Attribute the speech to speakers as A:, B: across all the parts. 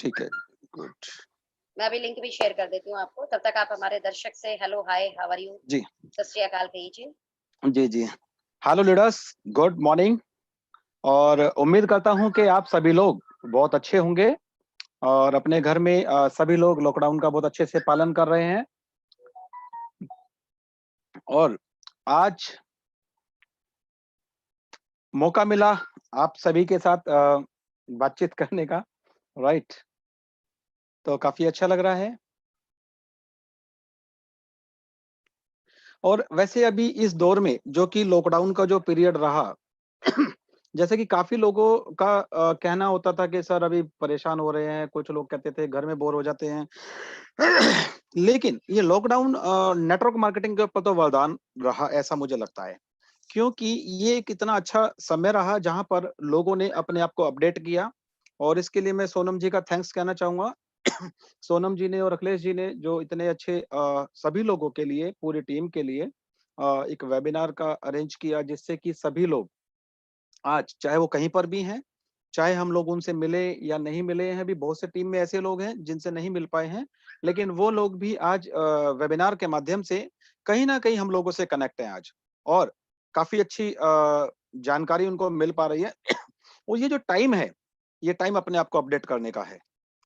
A: ठीक है, गुड।
B: मैं अभी लिंक भी शेयर कर देती हूँ आपको, तब तक आप हमारे दर्शक से hello, hi, how are you,
A: जी,
B: सत श्री अकाल कहिए।
A: जी, जी। Hello leaders, good morning. और उम्मीद करता हूँ कि आप सभी लोग बहुत अच्छे होंगे और अपने घर में सभी लोग लॉकडाउन का बहुत अच्छे से पालन कर रहे हैं। और आज मौका मिला आप सभी के साथ बातचीत करने का, राइट? तो काफ़ी अच्छा लग रहा है। और वैसे अभी इस दौर में जो कि लॉकडाउन का जो पीरियड रहा जैसे कि काफ़ी लोगों का कहना होता था कि सर अभी परेशान हो रहे हैं, कुछ लोग कहते थे घर में बोर हो जाते हैं। लेकिन ये लॉकडाउन नेटवर्क मार्केटिंग के ऊपर तो वरदान रहा ऐसा मुझे लगता है। क्योंकि ये एक इतना अच्छा समय रहा जहाँ पर लोगों ने अपने आप को अपडेट किया और इसके लिए मैं सोनम जी का थैंक्स कहना चाहूँगा। सोनम जी ने और अखिलेश जी ने जो इतने अच्छे सभी लोगों के लिए, पूरी टीम के लिए एक वेबिनार का अरेंज किया जिससे कि सभी लोग आज चाहे वो कहीं पर भी हैं, चाहे हम लोग उनसे मिले या नहीं मिले हैं, अभी बहुत से टीम में ऐसे लोग हैं जिनसे नहीं मिल पाए हैं, लेकिन वो लोग भी आज वेबिनार के माध्यम से कहीं न कहीं हम लोगों से कनेक्ट हैं आज और काफ़ी अच्छी जानकारी उनको मिल पा रही है। और ये जो टाइम है, ये टाइम अपने आप को अपडेट करने का है।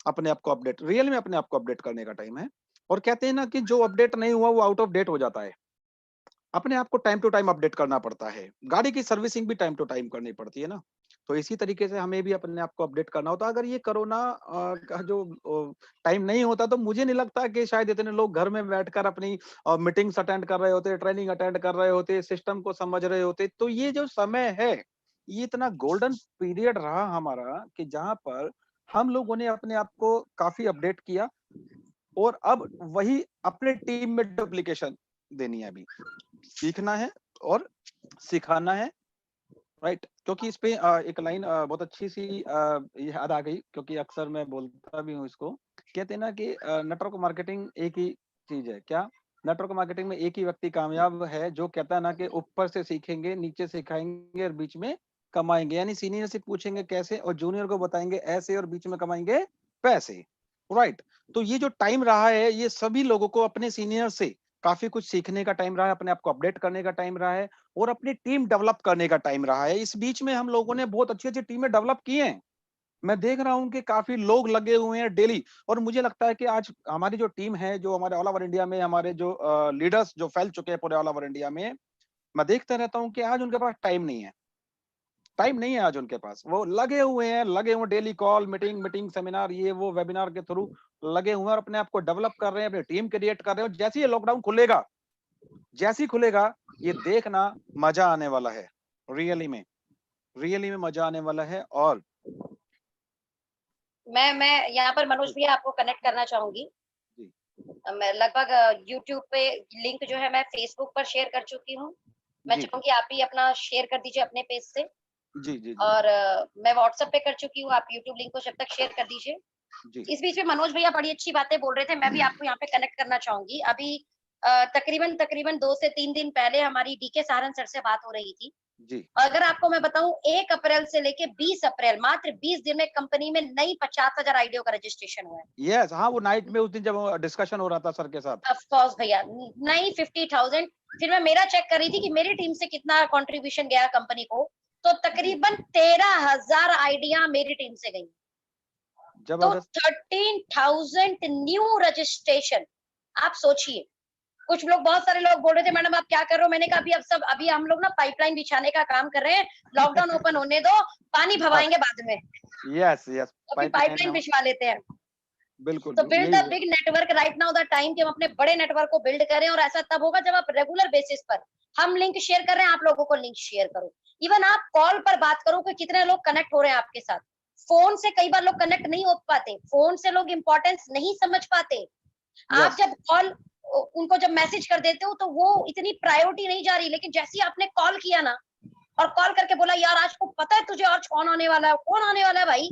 A: अपने आप को अपडेट रियल में अपने आप को अपडेट करने का टाइम है और कहते हैं ना कि जो अपडेट नहीं हुआ वो आउट ऑफ डेट हो जाता है। अपने आप को टाइम टू टाइम अपडेट करना पड़ता है। गाड़ी की सर्विसिंग भी टाइम टू टाइम करनी पड़ती है ना। तो इसी तरीके से हमें भी अपने आप को अपडेट करना होता है। अगर ये कोरोना का जो टाइम नहीं होता तो मुझे नहीं लगता कि शायद इतने लोग घर में बैठकर अपनी मीटिंग्स अटेंड कर रहे होते, ट्रेनिंग अटेंड कर रहे होते, सिस्टम को समझ रहे होते। तो ये जो समय है, ये इतना गोल्डन पीरियड रहा हमारा कि जहाँ पर हम लोगों ने अपने आप को काफ़ी अपडेट किया और अब वही अपने टीम में डुप्लीकेशन देनी है अभी। सीखना है और सिखाना है, राइट? क्योंकि इस पे एक लाइन बहुत अच्छी सी याद आ गई क्योंकि अक्सर मैं बोलता भी हूँ इसको। कहते हैं ना कि नेटवर्क मार्केटिंग एक ही चीज है। क्या? नेटवर्क मार्केटिंग में एक ही व्यक्ति कामयाब है जो कहता है ना कि ऊपर से सीखेंगे, नीचे सिखाएंगे और बीच में कमाएंगे। यानी सीनियर से पूछेंगे कैसे और जूनियर को बताएंगे ऐसे और बीच में कमाएंगे पैसे, राइट? तो ये जो टाइम रहा है ये सभी लोगों को अपने सीनियर से काफी कुछ सीखने का टाइम रहा है, अपने आप को अपडेट करने का टाइम रहा है और अपनी टीम डेवलप करने का टाइम रहा है। इस बीच में हम लोगों ने बहुत अच्छी-अच्छी टीमें डेवलप की हैं। मैं देख रहा हूँ कि काफ़ी लोग लगे हुए हैं डेली और मुझे लगता है कि आज हमारी जो टीम है, जो हमारे ऑल ओवर इंडिया में हमारे जो लीडर्स जो फैल चुके हैं पूरे ऑल ओवर इंडिया में, मैं देखता रहता हूँ कि आज उनके पास टाइम नहीं है। टाइम नहीं है आज उनके पास। वो लगे हुए डेली कॉल, मीटिंग, सेमिनार ये वो वेबिनार के थ्रू लगे हुए हैं और अपने आप को डेवलप कर रहे हैं, अपनी टीम क्रिएट कर रहे हैं और जैसे ही ये लॉकडाउन खुलेगा, जैसे ही खुलेगा, ये देखना मजा आने वाला है। रियली में, रियली में मजा आने वाला है और
B: मैं यहाँ पर मनोज भैया आपको कनेक्ट करना चाहूंगी।
A: जी,
B: मैं लगभग यूट्यूब पे लिंक जो है मैं फेसबुक पर शेयर कर चुकी हूँ। मैं
A: जी,
B: चाहूंगी आप भी अपना शेयर कर दीजिए अपने पेज से।
A: जी, जी, जी,
B: और मैं व्हाट्सएप पे कर चुकी हूँ, आप यूट्यूब लिंक को जब तक शेयर कर दीजिए।
A: जी,
B: इस बीच में मनोज भैया बड़ी अच्छी बातें बोल रहे थे, मैं भी आपको यहाँ पे कनेक्ट करना चाहूंगी। अभी तकरीबन तकरीबन 2 से 3 दिन पहले हमारी डीके सारन सर से बात हो रही थी।
A: जी।
B: अगर आपको मैं बताऊं 1 अप्रैल से लेके 20 अप्रैल मात्र 20 दिन में कंपनी में नई 50,000 आईडियो का रजिस्ट्रेशन हुआ है।
A: यस, हाँ, वो नाइट में उस दिन जब डिस्कशन हो रहा था सर के साथ।
B: ऑफ कोर्स भैया, नई 50,000। फिर मैं मेरा चेक कर रही थी कि मेरी टीम से कितना कंट्रीब्यूशन गया कंपनी को, तो
A: जी,
B: तकरीबन 13,000 आइडिया मेरी टीम से गई। तो
A: जबरदस्त।
B: 13,000 न्यू रजिस्ट्रेशन। आप सोचिए, कुछ लोग बहुत सारे लोग बोल रहे थे मैडम आप क्या कर रहे हो, मैंने कहा अभी हम लोग ना पाइपलाइन बिछाने का काम कर रहे हैं, लॉकडाउन ओपन होने दो, पानी
A: बस,
B: भरवाएंगे बाद में,
A: यस, यस,
B: अभी
A: पाइपलाइन
B: पाइपलाइन
A: हम
B: बिछवा लेते हैं।
A: बिल्कुल,
B: तो बिल्ड
A: यही
B: the big network right now the time कि हम अपने बड़े नेटवर्क को बिल्ड करें, और ऐसा तब होगा जब आप रेगुलर बेसिस पर, हम लिंक शेयर कर रहे हैं आप लोगों को लिंक शेयर करो, इवन आप कॉल पर बात करो कि कितने लोग कनेक्ट हो रहे हैं आपके साथ। फोन से कई बार लोग कनेक्ट नहीं हो पाते, फोन से लोग इंपॉर्टेंस नहीं समझ पाते। आप
A: यस,
B: जब कॉल उनको जब मैसेज कर देते हो तो वो इतनी प्रायोरिटी नहीं जा रही, लेकिन जैसे ही आपने कॉल किया ना और कॉल करके बोला यार आज को पता है तुझे आज कौन आने वाला है, कौन आने वाला है भाई,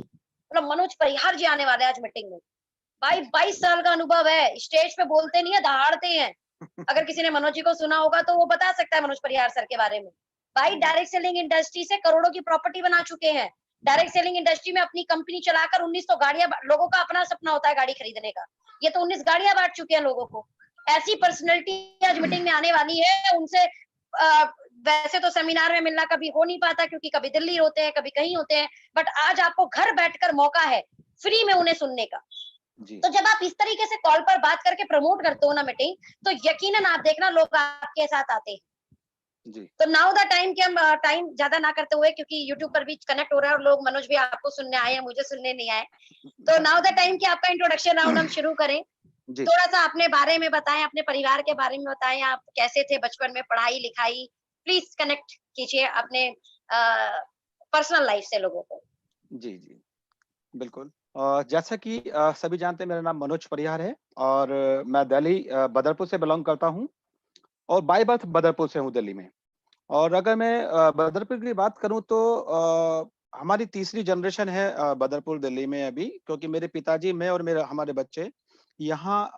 B: मतलब मनोज परिहार जी आने वाले हैं आज मीटिंग में। भाई 22 साल का अनुभव है, स्टेज पे बोलते नहीं है दहाड़ते हैं। अगर किसी ने मनोज जी को सुना होगा तो वो बता सकता है मनोज परिहार सर के बारे में। भाई
A: जी,
B: डायरेक्ट सेलिंग इंडस्ट्री से करोड़ों की प्रॉपर्टी बना चुके हैं, डायरेक्ट सेलिंग इंडस्ट्री में अपनी कंपनी चलाकर 1900 गाड़ियां, लोगों का अपना सपना होता है गाड़ी खरीदने का, ये तो 19 गाड़ियां बांट चुके हैं लोगों को। ऐसी पर्सनैलिटी आज मीटिंग में आने वाली है, उनसे वैसे तो सेमिनार में मिलना कभी हो नहीं पाता क्योंकि कभी दिल्ली होते हैं, कभी कहीं होते हैं, बट आज आपको घर बैठकर मौका है फ्री में उन्हें सुनने का। तो जब आप इस तरीके से कॉल पर बात करके प्रमोट करते हो ना मीटिंग, तो यकीनन आप देखना लोग आपके साथ आते हैं।
A: जी।
B: तो नाउ द टाइम कि हम टाइम ज्यादा ना करते हुए, क्योंकि यूट्यूब पर भी कनेक्ट हो रहा है और लोग, मनोज भी आपको सुनने आए हैं, मुझे सुनने नहीं आए, तो नाउ द टाइम कि आपका इंट्रोडक्शन राउंड हम शुरू करें।
A: जी।
B: थोड़ा सा अपने बारे में बताएं, अपने परिवार के बारे में बताएं, आप कैसे थे बचपन में, पढ़ाई लिखाई, प्लीज कनेक्ट कीजिए अपने पर्सनल लाइफ से लोगों को।
A: जी, जी, बिल्कुल। जैसा कि सभी जानते हैं, मेरा नाम मनोज परिहार है और मैं दिल्ली बदरपुर से बिलॉन्ग करता हूँ और बाय बर्थ बदरपुर से हूँ दिल्ली में। और अगर मैं बदरपुर की बात करूँ तो हमारी तीसरी जनरेशन है बदरपुर दिल्ली में अभी, क्योंकि मेरे पिताजी, मैं और मेरे हमारे बच्चे यहाँ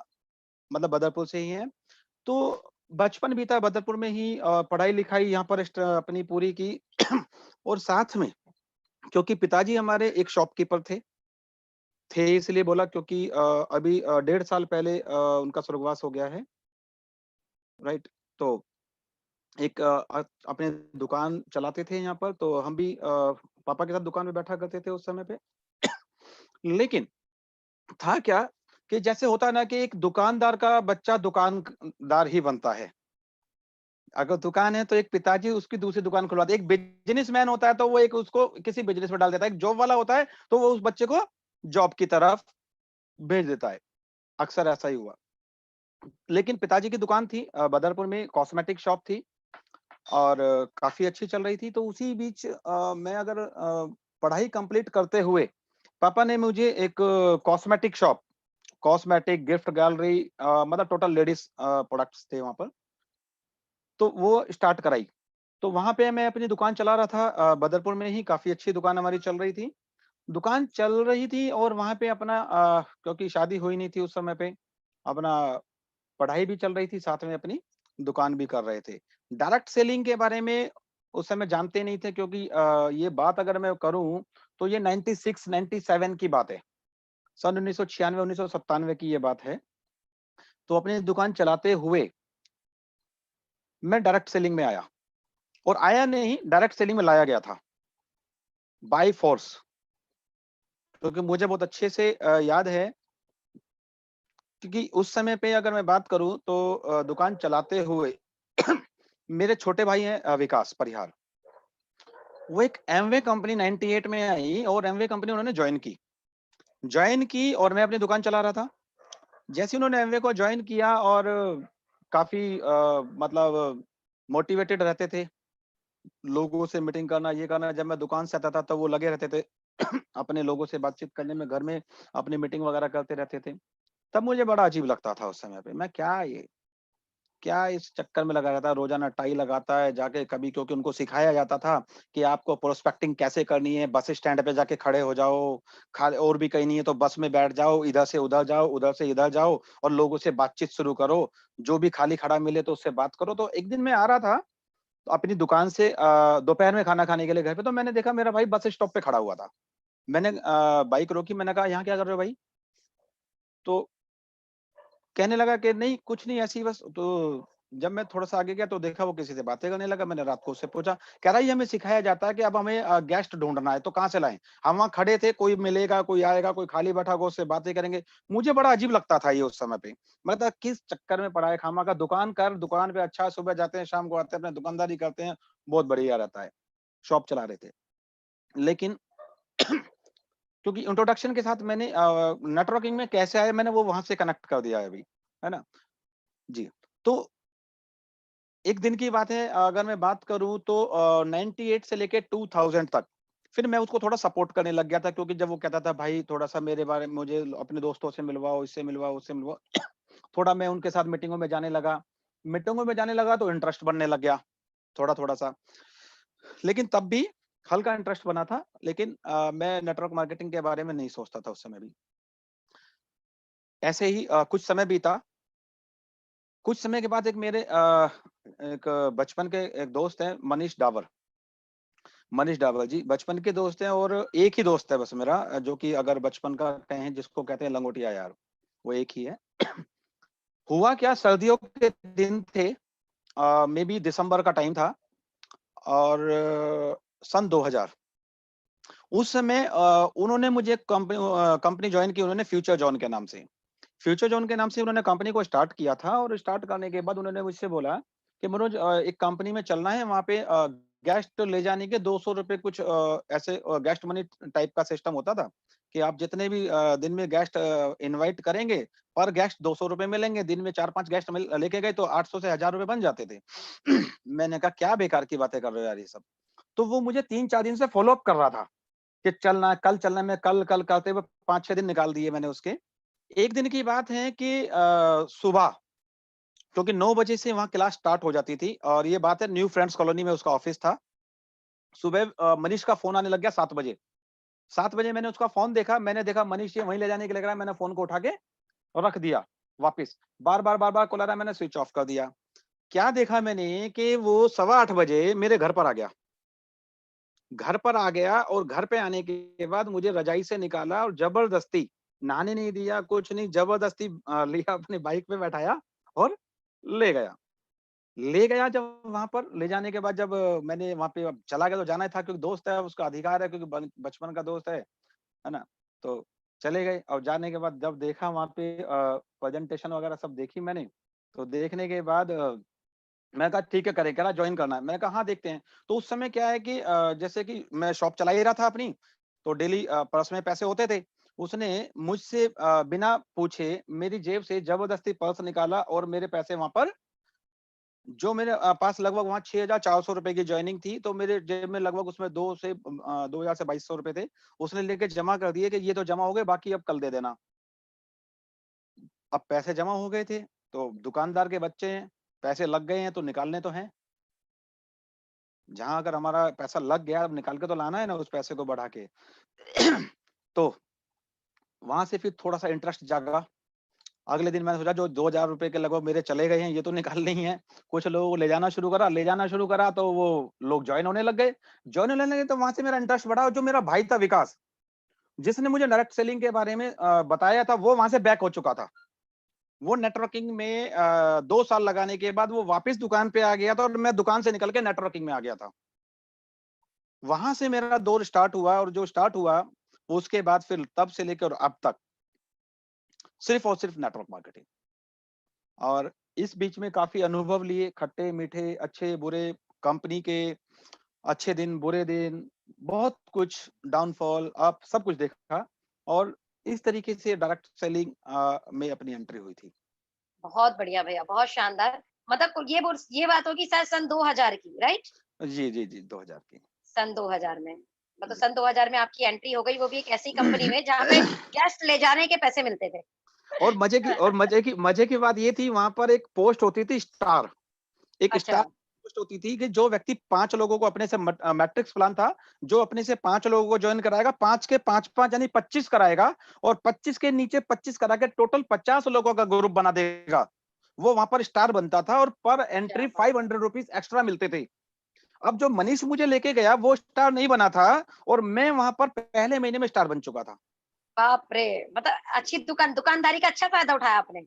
A: मतलब बदरपुर से ही हैं। तो बचपन बीता बदरपुर में ही, पढ़ाई-लिखाई यहाँ पर अपनी पूरी की और साथ में क्योंकि पिताजी हमारे एक शॉपकीपर थे इसलिए बोला क्योंकि अभी 1.5 साल पहले उनका स्वर्गवास हो गया है, राइट? तो एक अपने दुकान चलाते थे यहाँ पर, तो हम भी पापा के साथ दुकान पे बैठा करते थे उस समय पे। लेकिन था क्या कि जैसे होता है ना कि एक दुकानदार का बच्चा दुकानदार ही बनता है। अगर दुकान है तो एक पिताजी उसकी दूसरी दुकान खुलवाते हैं। एक बिज़नेसमैन होता है तो वो एक उसको किसी बिज़नेस में डाल देता है। एक जॉब वाला होता है तो वो उस बच्चे को जॉब की तरफ भेज देता है। अक्सर ऐसा ही हुआ। लेकिन पिताजी की दुकान थी बदरपुर में, कॉस्मेटिक शॉप थी और काफ़ी अच्छी चल रही थी। तो उसी बीच मैं अगर पढ़ाई कंप्लीट करते हुए पापा ने मुझे एक cosmetic shop, cosmetic, gift gallery, मतलब टोटल लेडीज़ प्रोडक्ट्स थे वहाँ पर। तो वो स्टार्ट कराई। तो वहाँ पे मैं अपनी दुकान चला रहा था बदरपुर में ही, काफ़ी अच्छी दुकान हमारी चल रही थी। दुकान चल रही थी और वहाँ पे अपना क्योंकि शादी हुई नहीं थी उस समय पे, अपना पढ़ाई भी चल रही थी, साथ में अपनी दुकान भी कर रहे थे। डायरेक्ट सेलिंग के बारे में उस समय जानते नहीं थे क्योंकि ये बात अगर मैं करूँ तो ये 96-97 की बात है। सन 1996-1997 की ये बात है। तो अपनी दुकान चलाते हुए मैं डायरेक्ट सेलिंग में आया और आया नहीं, डायरेक्ट सेलिंग में लाया गया था, बाय फ़ोर्स। क्योंकि मुझे बहुत अच्छे से याद है क्योंकि उस समय पे अगर मैं बात करूँ तो दुकान चलाते हुए मेरे छोटे भाई हैं विकास परिहार। वो एक एमवे कंपनी 98 में आई और एमवे कंपनी उन्होंने जॉइन की और मैं अपनी दुकान चला रहा था। जैसे ही उन्होंने एमवे को जॉइन किया और काफ़ी मतलब मोटिवेटेड रहते थे, लोगों से मीटिंग करना, ये करना। जब मैं दुकान से आता था तो वो लगे रहते थे अपने लोगों से बातचीत करने में, घर में अपनी मीटिंग वगैरह करते रहते थे। तब मुझे बड़ा अजीब लगता था उस समय पे, मैं क्या इस चक्कर में लगा रहता है, रोज़ाना टाई लगाता है जाके कभी, क्योंकि उनको सिखाया जाता था कि आपको प्रोस्पेक्टिंग कैसे करनी है, बस स्टैंड पे जाके खड़े हो जाओ, खा और भी कहीं नहीं है तो बस में बैठ जाओ, इधर से उधर जाओ, उधर से इधर जाओ और लोगों से बातचीत शुरू करो, जो भी खाली खड़ा मिले तो उससे बात करो। तो एक दिन मैं आ रहा था तो अपनी दुकान से दोपहर में खाना खाने के लिए घर पे, तो मैंने देखा मेरा भाई बस स्टॉप पे खड़ा हुआ था। मैंने बाइक रोकी, मैंने कहा, "यहाँ क्या कर रहे हो भाई?" तो कहने लगा कि नहीं कुछ नहीं, ऐसे ही बस। तो जब मैं थोड़ा-सा आगे गया तो देखा वो किसी से बातें करने लगा। मैंने रात को उससे पूछा, कह रहा है ये हमें सिखाया जाता है कि अब हमें गेस्ट ढूँढना है तो कहाँ से लाएँ? हम वहाँ खड़े थे, कोई मिलेगा, कोई आएगा, कोई खाली बैठा होगा उससे बातें करेंगे। मुझे बड़ा अजीब लगता था ये उस समय पे। मैं कहा किस चक्कर में पड़ा है खामखा, दुकान कर, दुकान पे अच्छा सुबह जाते हैं, शाम को आते हैं, अपना दुकानदारी करते हैं, बहुत बढ़िया रहता है। शॉप चला रहे थे। लेकिन क्योंकि इंट्रोडक्शन के साथ मैंने नेटवर्किंग में कैसे आया मैंने वो वहाँ से कनेक्ट कर दिया है अभी, है ना? जी। तो एक दिन की बात है, अगर मैं बात करूँ तो 98 से लेके 2000 तक, फिर मैं उसको थोड़ा सपोर्ट करने लग गया था क्योंकि जब वो कहता था भाई थोड़ा-सा मेरे बारे में मुझे अपने दोस्तों से मिलवाओ, इससे मिलवाओ, उससे मिलवाओ। थोड़ा मैं उनके साथ मीटिंगों में जाने लगा। मीटिंगों में जाने लगा तो इंटरेस्ट बनने लग गया, थोड़ा-थोड़ा सा। लेकिन तब भी हल्का इंटरेस्ट बना था, लेकिन मैं नेटवर्क मार्केटिंग के बारे में नहीं सोचता था उस समय भी। ऐसे ही कुछ समय बीता। कुछ समय के बाद एक मेरे एक बचपन के एक दोस्त हैं मनीष डावर। मनीष डाबर जी बचपन के दोस्त हैं, और एक ही दोस्त है बस मेरा, जो कि अगर बचपन का कहें जिसको कहते हैं लंगोटिया यार, वो एक ही है। हुआ क्या, सर्दियों के दिन थे, मे बी दिसंबर का टाइम था, और सन 2000, उस समय उन्होंने मुझे कंपनी ज्वाइन की, उन्होंने फ्यूचर जॉन के नाम से। फ्यूचर जॉन के नाम से उन्होंने कंपनी को स्टार्ट किया था, और स्टार्ट करने के बाद उन्होंने मुझसे बोला कि मनोज, एक कंपनी में चलना है, वहाँ पे गेस्ट ले जाने के 200 रुपए कुछ ऐसे गेस्ट मनी टाइप का सिस्टम होता था, कि आप जितने भी दिन में गेस्ट इनवाइट करेंगे, पर गेस्ट 200 रुपए मिलेंगे। दिन में 4-5 गेस्ट लेके गए तो 800 से 1000 रुपए बन जाते थे। मैंने कहा क्या बेकार की बातें कर रहे हो यार ये सब। तो वो मुझे 3-4 दिन से फॉलो अप कर रहा था कि चलना है, कल चलना है। मैं कल कल करते हुए 5-6 दिन निकाल दिए मैंने उसके। एक दिन की बात है कि सुबह, क्योंकि 9 बजे से वहाँ क्लास स्टार्ट हो जाती थी, और ये बात है न्यू फ्रेंड्स कॉलोनी में उसका ऑफिस था। सुबह मनीष का फ़ोन आने लग गया 7 बजे। 7 बजे मैंने उसका फ़ोन देखा, मैंने देखा मनीष ये वहीं ले जाने के लिए लग रहा है, मैंने फ़ोन को उठा के रख दिया वापस। बार-बार कॉल आ रहा है, मैंने स्विच ऑफ कर दिया। क्या देखा मैंने कि वो सवा 8 बजे मेरे घर पर आ गया। घर पर आ गया, और घर पे आने के बाद मुझे रज़ाई से निकाला और ज़बरदस्ती, नहाने नहीं दिया, कुछ नहीं, ज़बरदस्ती लिया, अपनी बाइक पे बैठाया और ले गया। ले गया जब वहाँ पर, ले जाने के बाद जब मैंने वहाँ पे, अब चला गया तो जाना ही था, क्योंकि दोस्त है, उसका अधिकार है, क्योंकि बचपन का दोस्त है ना? तो चले गए, और जाने के बाद जब देखा वहाँ पे प्रेजेंटेशन वगैरह सब देखी मैंने, तो देखने के बाद मैं कहा ठीक है, करें, कह रहा जॉइन करना है। मैंने कहा हाँ देखते हैं। तो उस समय क्या है कि जैसे कि मैं शॉप चला ही रहा था अपनी, तो डेली पर्स में पैसे होते थे। उसने मुझसे बिना पूछे मेरी जेब से ज़बरदस्ती पर्स निकाला, और मेरे पैसे वहाँ पर, जो मेरे पास लगभग वहाँ 6400 रुपए की जॉइनिंग थी, तो मेरे जेब में लगभग उसमें 2000 से 2200 रुपए थे। उसने लेके जमा कर दिए कि ये तो जमा हो गए, बाकी अब कल दे देना। अब पैसे जमा हो गए थे, तो दुकानदार के बच्चे हैं, पैसे लग गए हैं तो निकालने तो हैं। जहाँ अगर हमारा पैसा लग गया, अब निकाल के तो लाना है ना उस पैसे को बढ़ा के। तो वहाँ से फिर थोड़ा-सा इंटरेस्ट जागा। अगले दिन मैंने सोचा जो 2000 रुपए के लगभग मेरे चले गए हैं, ये तो निकालने ही हैं। कुछ लोगों को ले जाना शुरू करा, तो वो लोग जॉइन होने लग गए। जॉइन होने लगे तो वहाँ से मेरा इंटरेस्ट बढ़ा, और जो मेरा भाई था विकास, जिसने मुझे डायरेक्ट सेलिंग के बारे में बताया था, वो वहाँ से बैक हो चुका था। वो नेटवर्किंग में 2 साल लगाने के बाद वो वापस दुकान पे आ गया था, और मैं दुकान से निकल के नेटवर्किंग में आ गया था। वहाँ से मेरा दौर स्टार्ट हुआ, और जो स्टार्ट हुआ, उसके बाद फिर तब से लेकर अब तक सिर्फ़ और सिर्फ़ नेटवर्क मार्केटिंग। और इस बीच में काफ़ी अनुभव लिए, खट्टे-मीठे, अच्छे-बुरे, कंपनी के अच्छे दिन, बुरे दिन, बहुत कुछ, डाउनफॉल, अप, सब कुछ देखा, और इस तरीके से डायरेक्ट सेलिंग में अपनी एंट्री हुई थी।
B: बहुत बढ़िया भैया, बहुत शानदार। मतलब ये बात होगी शायद सन 2000 की, राइट?
A: जी, 2000 की।
B: सन 2000 में। मतलब
A: जी।
B: सन 2000 में आपकी एंट्री हो गई, वो भी एक ऐसी कंपनी में जहाँ पे गेस्ट ले जाने के पैसे मिलते थे।
A: और मजे की बात ये थी, वहाँ पर एक पोस्ट होती थी स्टार। एक
B: अच्छा,
A: स्टार पोस्ट होती थी कि जो व्यक्ति 5 लोगों को अपने से मैट्रिक्स प्लान था, जो अपने से 5 लोगों को जॉइन कराएगा, 5 के 5-5 यानी 25 कराएगा, और 25 के नीचे 25 करा के टोटल 50 लोगों का ग्रुप बना देगा। वो वहाँ पर स्टार बनता था, और पर
B: क्या
A: एंट्री
B: बात है।
A: ₹500 एक्स्ट्रा मिलते थे। अब जो मनीष मुझे लेके गया, वो स्टार नहीं बना था, और मैं वहाँ पर पहले महीने में स्टार बन चुका था।
B: बाप रे! मतलब अच्छी दुकानदारी का अच्छा फ़ायदा उठाया आपने।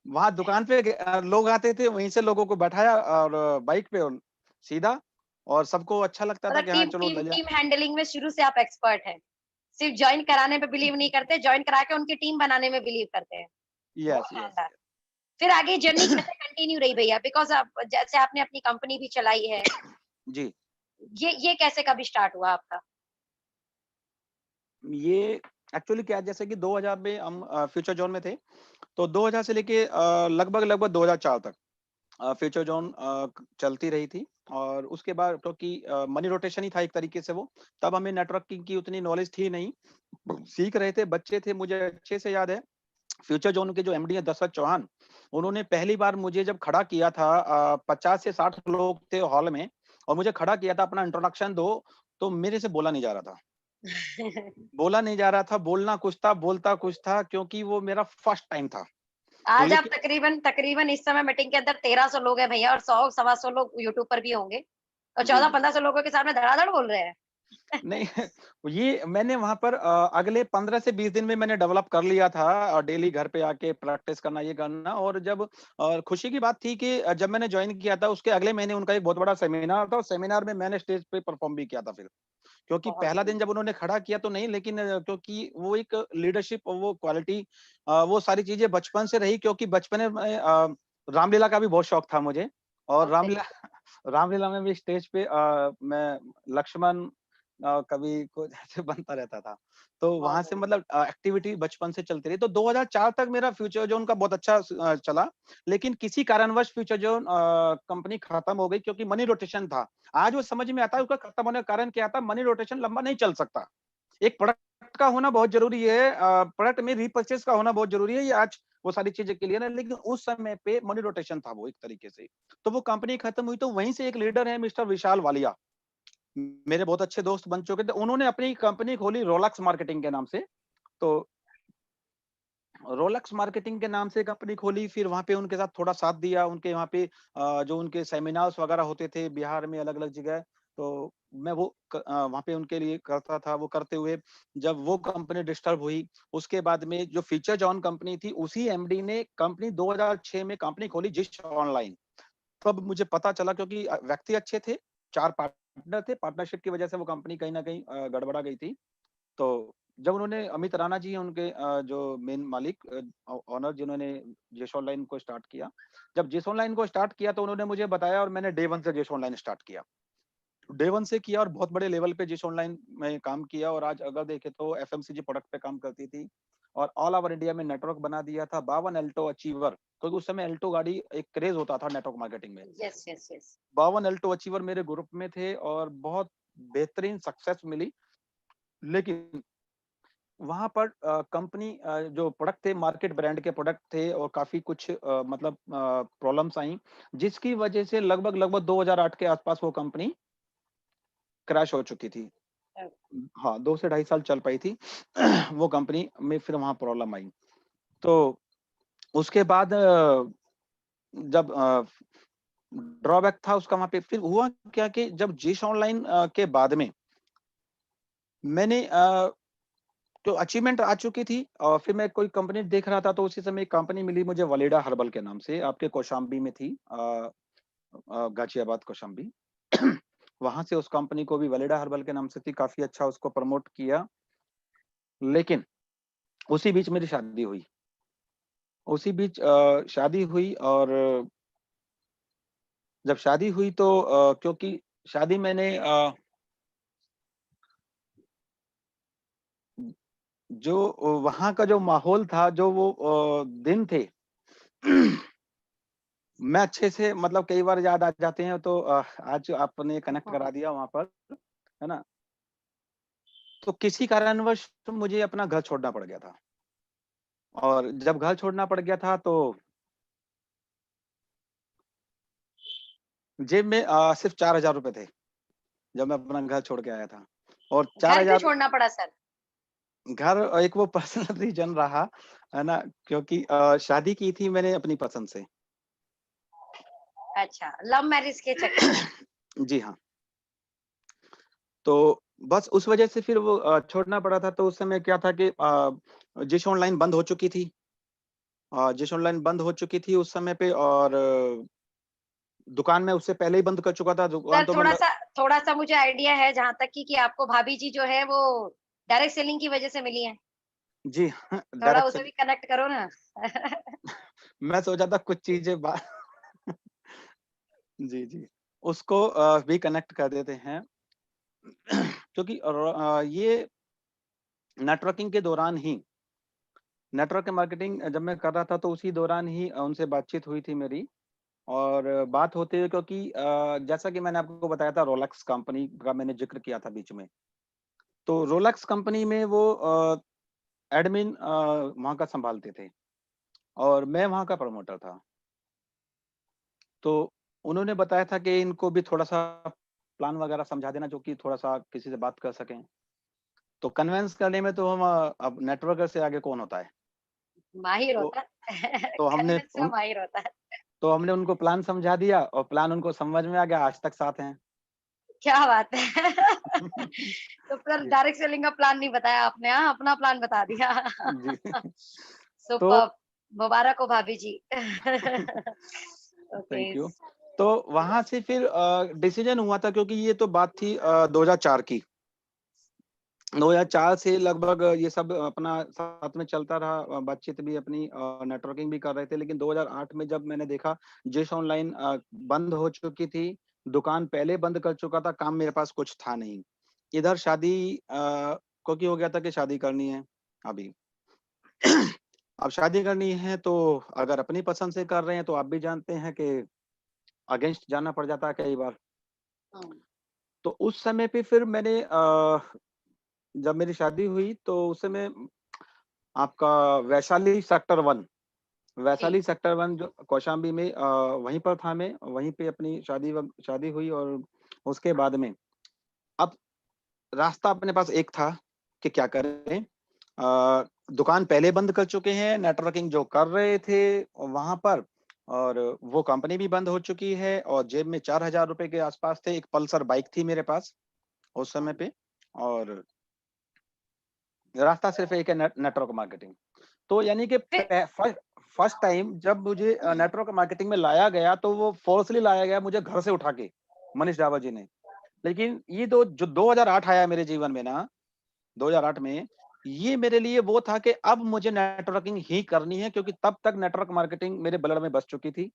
A: वहाँ दुकान पे लोग आते थे, वहीं से लोगों को बैठाया, और बाइक पे, और सीधा, और सबको अच्छा लगता था
B: मतलब
A: कि हाँ,
B: टीम
A: चलो
B: टीम
A: ले जा।
B: टीम हैंडलिंग में शुरू से आप एक्सपर्ट हैं। सिर्फ जॉइन कराने पे बिलीव नहीं करते, जॉइन करा के उनकी टीम बनाने में बिलीव करते हैं। बहुत
A: यस, यस,
B: शानदार। फिर आगे जर्नी कैसे कंटिन्यू रही भैया? बिकॉज़ आप जैसे आपने अपनी कंपनी भी चलाई है,
A: जी।
B: ये कैसे कभी स्टार्ट हुआ आपका?
A: ये एक्चुअली क्या है, जैसे कि 2000 में हम फ्यूचर ज़ोन में थे, तो 2000 से लेके लगभग 2004 तक फ्यूचर ज़ोन चलती रही थी, और उसके बाद क्योंकि मनी रोटेशन ही था एक तरीके से वो, तब हमें नेटवर्किंग की उतनी नॉलेज थी नहीं, सीख रहे थे, बच्चे थे, मुझे अच्छे से याद है। फ्यूचर ज़ोन के जो एमडी हैं दशरथ चौहान, उन्होंने पहली बार मुझे जब खड़ा किया था, 50 से 60 लोग थे हॉल में, और मुझे खड़ा किया था, अपना इंट्रोडक्शन दो, तो मेरे से बोला नहीं जा रहा था। बोला नहीं जा रहा था, बोलना कुछ था, बोलता कुछ था, क्योंकि वो मेरा फर्स्ट टाइम था। तो
B: आज आप
A: लेकिन
B: तकरीबन तकरीबन इस समय मीटिंग के अंदर 1300 लोग हैं भैया और 100 सवा 100 लोग यूट्यूब पर भी होंगे। और
A: जी, जी।
B: 14-1500 लोगों के सामने धड़ाधड़ बोल रहे हैं।
A: नहीं ये मैंने वहाँ पर अगले 15 से 20 दिन में मैंने डेवलप कर लिया था डेली घर पे आके प्रैक्टिस करना, ये करना और जब खुशी की बात थी कि जब मैंने जॉइन किया था उसके अगले महीने उनका एक बहुत बड़ा सेमिनार था और सेमिनार में मैंने स्टेज पे परफॉर्म भी किया था फिर। क्योंकि
B: बहुत
A: पहला दिन
B: बढ़िया।
A: जब उन्होंने खड़ा किया तो नहीं लेकिन क्योंकि वो एक लीडरशिप और वो क्वालिटी वो सारी चीज़ें बचपन से रही क्योंकि बचपन में रामलीला का भी बहुत शौक था मुझे और
B: ओके।
A: रामलीला रामलीला में भी स्टेज पे मैं लक्ष्मण कभी कुछ ऐसे बनता रहता था। तो
B: बहुत
A: वहाँ से
B: बढ़िया।
A: मतलब एक्टिविटी बचपन से चलती रही। तो 2004 तक मेरा फ्यूचर ज़ोन का बहुत अच्छा चला। लेकिन किसी कारणवश फ्यूचर ज़ोन कंपनी खत्म हो गई क्योंकि मनी रोटेशन था। आज वो समझ में आता है उसका खत्म होने का कारण क्या था, मनी रोटेशन लंबा नहीं चल सकता। एक प्रोडक्ट का होना बहुत ज़रूरी है प्रोडक्ट में रीपर्चेज़ का होना बहुत ज़रूरी है, ये आज वो सारी चीज़ें क्लियर है, लेकिन उस समय पे मनी रोटेशन था वो एक तरीके से। तो वो कंपनी खत्म हुई तो वहीं से एक लीडर है मिस्टर विशाल वालिया। मेरे बहुत अच्छे दोस्त बन चुके थे, उन्होंने अपनी कंपनी खोली रोलेक्स मार्केटिंग के नाम से। तो रोलेक्स मार्केटिंग के नाम से कंपनी खोली, फिर वहाँ पे उनके साथ थोड़ा साथ दिया, उनके वहाँ पे जो उनके सेमिनार्स वगैरह होते थे बिहार में अलग-अलग जगह, तो मैं वो वहाँ पे उनके लिए करता था, वो करते हुए जब वो कंपनी डिस्टर्ब हुई, उसके बाद में जो फीचर जॉन कंपनी थी, उसी एमडी ने कंपनी 2006 में कंपनी खोली जिस ऑनलाइन। तब मुझे पता चला क्योंकि व्यक्ति अच्छे थे, 4 पार्टनर थे, पार्टनरशिप की वजह से वो कंपनी कहीं न कहीं गड़बड़ा गई थी। तो जब उन्होंने अमित राणा जी हैं उनके जो मेन मालिक ओनर जिन्होंने जेस ऑनलाइन को स्टार्ट किया। जब जेस ऑनलाइन को स्टार्ट किया तो उन्होंने मुझे बताया और मैंने डे 1 से जेस ऑनलाइन स्टार्ट किया। डे 1 से किया और बहुत बड़े लेवल पे जेस ऑनलाइन में काम किया और आज अगर देखें तो एफएमसीजी प्रोडक्ट पे काम करती थी और ऑल ओवर इंडिया में नेटवर्क बना दिया था 52 अल्टो अचीवर क्योंकि उस समय अल्टो गाड़ी एक क्रेज होता था नेटवर्क मार्केटिंग में।
B: Yes, yes, yes.
A: 52 Alto achiever मेरे ग्रुप में थे और बहुत बेहतरीन सक्सेस मिली। लेकिन वहाँ पर कंपनी जो प्रोडक्ट थे मार्केट ब्रांड के प्रोडक्ट थे और काफ़ी कुछ मतलब प्रॉब्लम्स आई, जिसकी वजह से लगभग 2008 के आसपास वो कंपनी क्रैश हो चुकी थी।
B: अ,
A: हाँ, 2 से ढाई साल चल पाई थी। वो कंपनी में फिर वहाँ प्रॉब्लम आई। तो उसके बाद जब ड्रॉबैक था उसका वहाँ पे फिर हुआ क्या कि जब जिस ऑनलाइन के बाद में मैंने तो अचीवमेंट आ चुकी थी और फिर मैं कोई कंपनी देख रहा था तो उसी समय एक कंपनी मिली मुझे वलीडा हर्बल के नाम से आपके कौशाम्बी में थी गाजियाबाद कौशाम्बी वहां से उस कंपनी को भी वलीडा हर्बल के नाम से थी काफी अच्छा उसको प्रमोट किया लेकिन उसी बीच मेरी शादी हुई उसी बीच शादी हुई और जब शादी हुई तो क्योंकि शादी मैंने जो वहां का जो माहौल था जो वो दिन थे मैं अच्छे से मतलब कई बार याद आ जाते हैं तो आज आपने कनेक्ट
B: हाँ,
A: करा दिया वहाँ पर, है ना? तो किसी कारणवश मुझे अपना घर छोड़ना पड़ गया था और जब घर छोड़ना पड़ गया था तो जेब में सिर्फ 4000 रुपए थे, जब मैं अपना घर छोड़ के आया था और
B: घर क्यों
A: 4000
B: छोड़ना पड़ा सर?
A: घर एक वो पर्सनल रीज़न रहा, है ना? क्योंकि शादी की थी मैंने अपनी पसंद से।
B: अच्छा, लव मैरिज के चक्कर में।
A: जी हाँ, तो बस उस वजह से फिर वो छोड़ना पड़ा था तो उस समय क्या था कि जिश ऑनलाइन बंद हो चुकी थी। जिश ऑनलाइन बंद हो चुकी थी उस समय पे और दुकान मैं उससे पहले ही बंद कर चुका था, दुकान
B: सर
A: तो मैं
B: थोड़ा-सा मुझे आइडिया है जहाँ तक कि आपको भाभी जी जो है वो डायरेक्ट सेलिंग की वज़ह से मिली हैं।
A: जी हाँ,
B: थोड़ा
A: डायरेक्ट
B: उसे
A: सेल
B: भी कनेक्ट करो ना।
A: मैं सोचा था कुछ चीज़ें बा जी, जी, उसको भी कनेक्ट कर देते हैं क्योंकि ये नेटवर्किंग के दौरान ही नेटवर्क मार्केटिंग जब मैं कर रहा था तो उसी दौरान ही उनसे बातचीत हुई थी मेरी और बात होते हुए क्योंकि जैसा कि मैंने आपको बताया था रोलेक्स कंपनी का मैंने ज़िक्र किया था बीच में। तो रोलेक्स कंपनी में वो एडमिन वहाँ का सँभालते थे और मैं वहाँ का प्रमोटर था। तो उन्होंने बताया था कि इनको भी थोड़ा-सा प्लान वगैरह समझा देना जो कि थोड़ा-सा किसी से बात कर सकें। तो कन्विंस करने में तो हम अब नेटवर्कर से आगे कौन होता है?
B: माहिर
A: तो
B: होता है।
A: तो हमने
B: कन्विंस में
A: उन
B: माहिर होता है।
A: तो हमने उनको प्लान समझा दिया और प्लान उनको समझ में आ गया, आज तक साथ हैं।
B: क्या बात है। तो फिर
A: जी,
B: डायरेक्ट सेलिंग का प्लान नहीं बताया आपने, हाँ, अपना प्लान बता दिया।
A: जी। तो
B: सुपर्ब! मुबारक हो भाभी जी। ओके।
A: Thank you. तो वहाँ से फिर डिसीजन हुआ था, क्योंकि ये तो बात थी 2004 की। 2004 से लगभग ये सब अपना साथ में चलता रहा, बातचीत भी अपनी, नेटवर्किंग भी कर रहे थे। लेकिन 2008 में जब मैंने देखा जिस ऑनलाइन बंद हो चुकी थी, दुकान पहले बंद कर चुका था, काम मेरे पास कुछ था नहीं। इधर शादी क्योंकि हो गया था कि शादी करनी है अभी। अब शादी करनी है तो अगर अपनी पसंद से कर रहे हैं तो आप भी जानते हैं कि अगेंस्ट जाना पड़ जाता है कई बार।
B: हुँ,
A: तो उस समय पे फिर मैंने जब मेरी शादी हुई तो उस समय आपका वैशाली सेक्टर 1,
B: जी।
A: वैशाली सेक्टर 1 जो कौशाम्बी में, वहीं पर था मैं, वहीं पे अपनी शादी हुई। और उसके बाद में अब रास्ता अपने पास एक था कि क्या करें। दुकान पहले बंद कर चुके हैं, नेटवर्किंग जो कर रहे थे वहाँ पर, और वो कंपनी भी बंद हो चुकी है, और जेब में 4000 रुपए के आसपास थे। एक पल्सर बाइक थी मेरे पास उस समय पे, और रास्ता सिर्फ एक है, नेटवर्क मार्केटिंग। तो यानी कि
B: फिर
A: फर्स्ट टाइम जब मुझे नेटवर्क मार्केटिंग में लाया गया, तो वो फोर्सली लाया गया मुझे घर से उठा के, मनीष डावर जी ने। लेकिन ये दो जो 2008 आया मेरे जीवन में ना, 2008 में, ये मेरे लिए वो था कि अब मुझे नेटवर्किंग ही करनी है, क्योंकि तब तक नेटवर्क मार्केटिंग मेरे ब्लड में बस चुकी थी।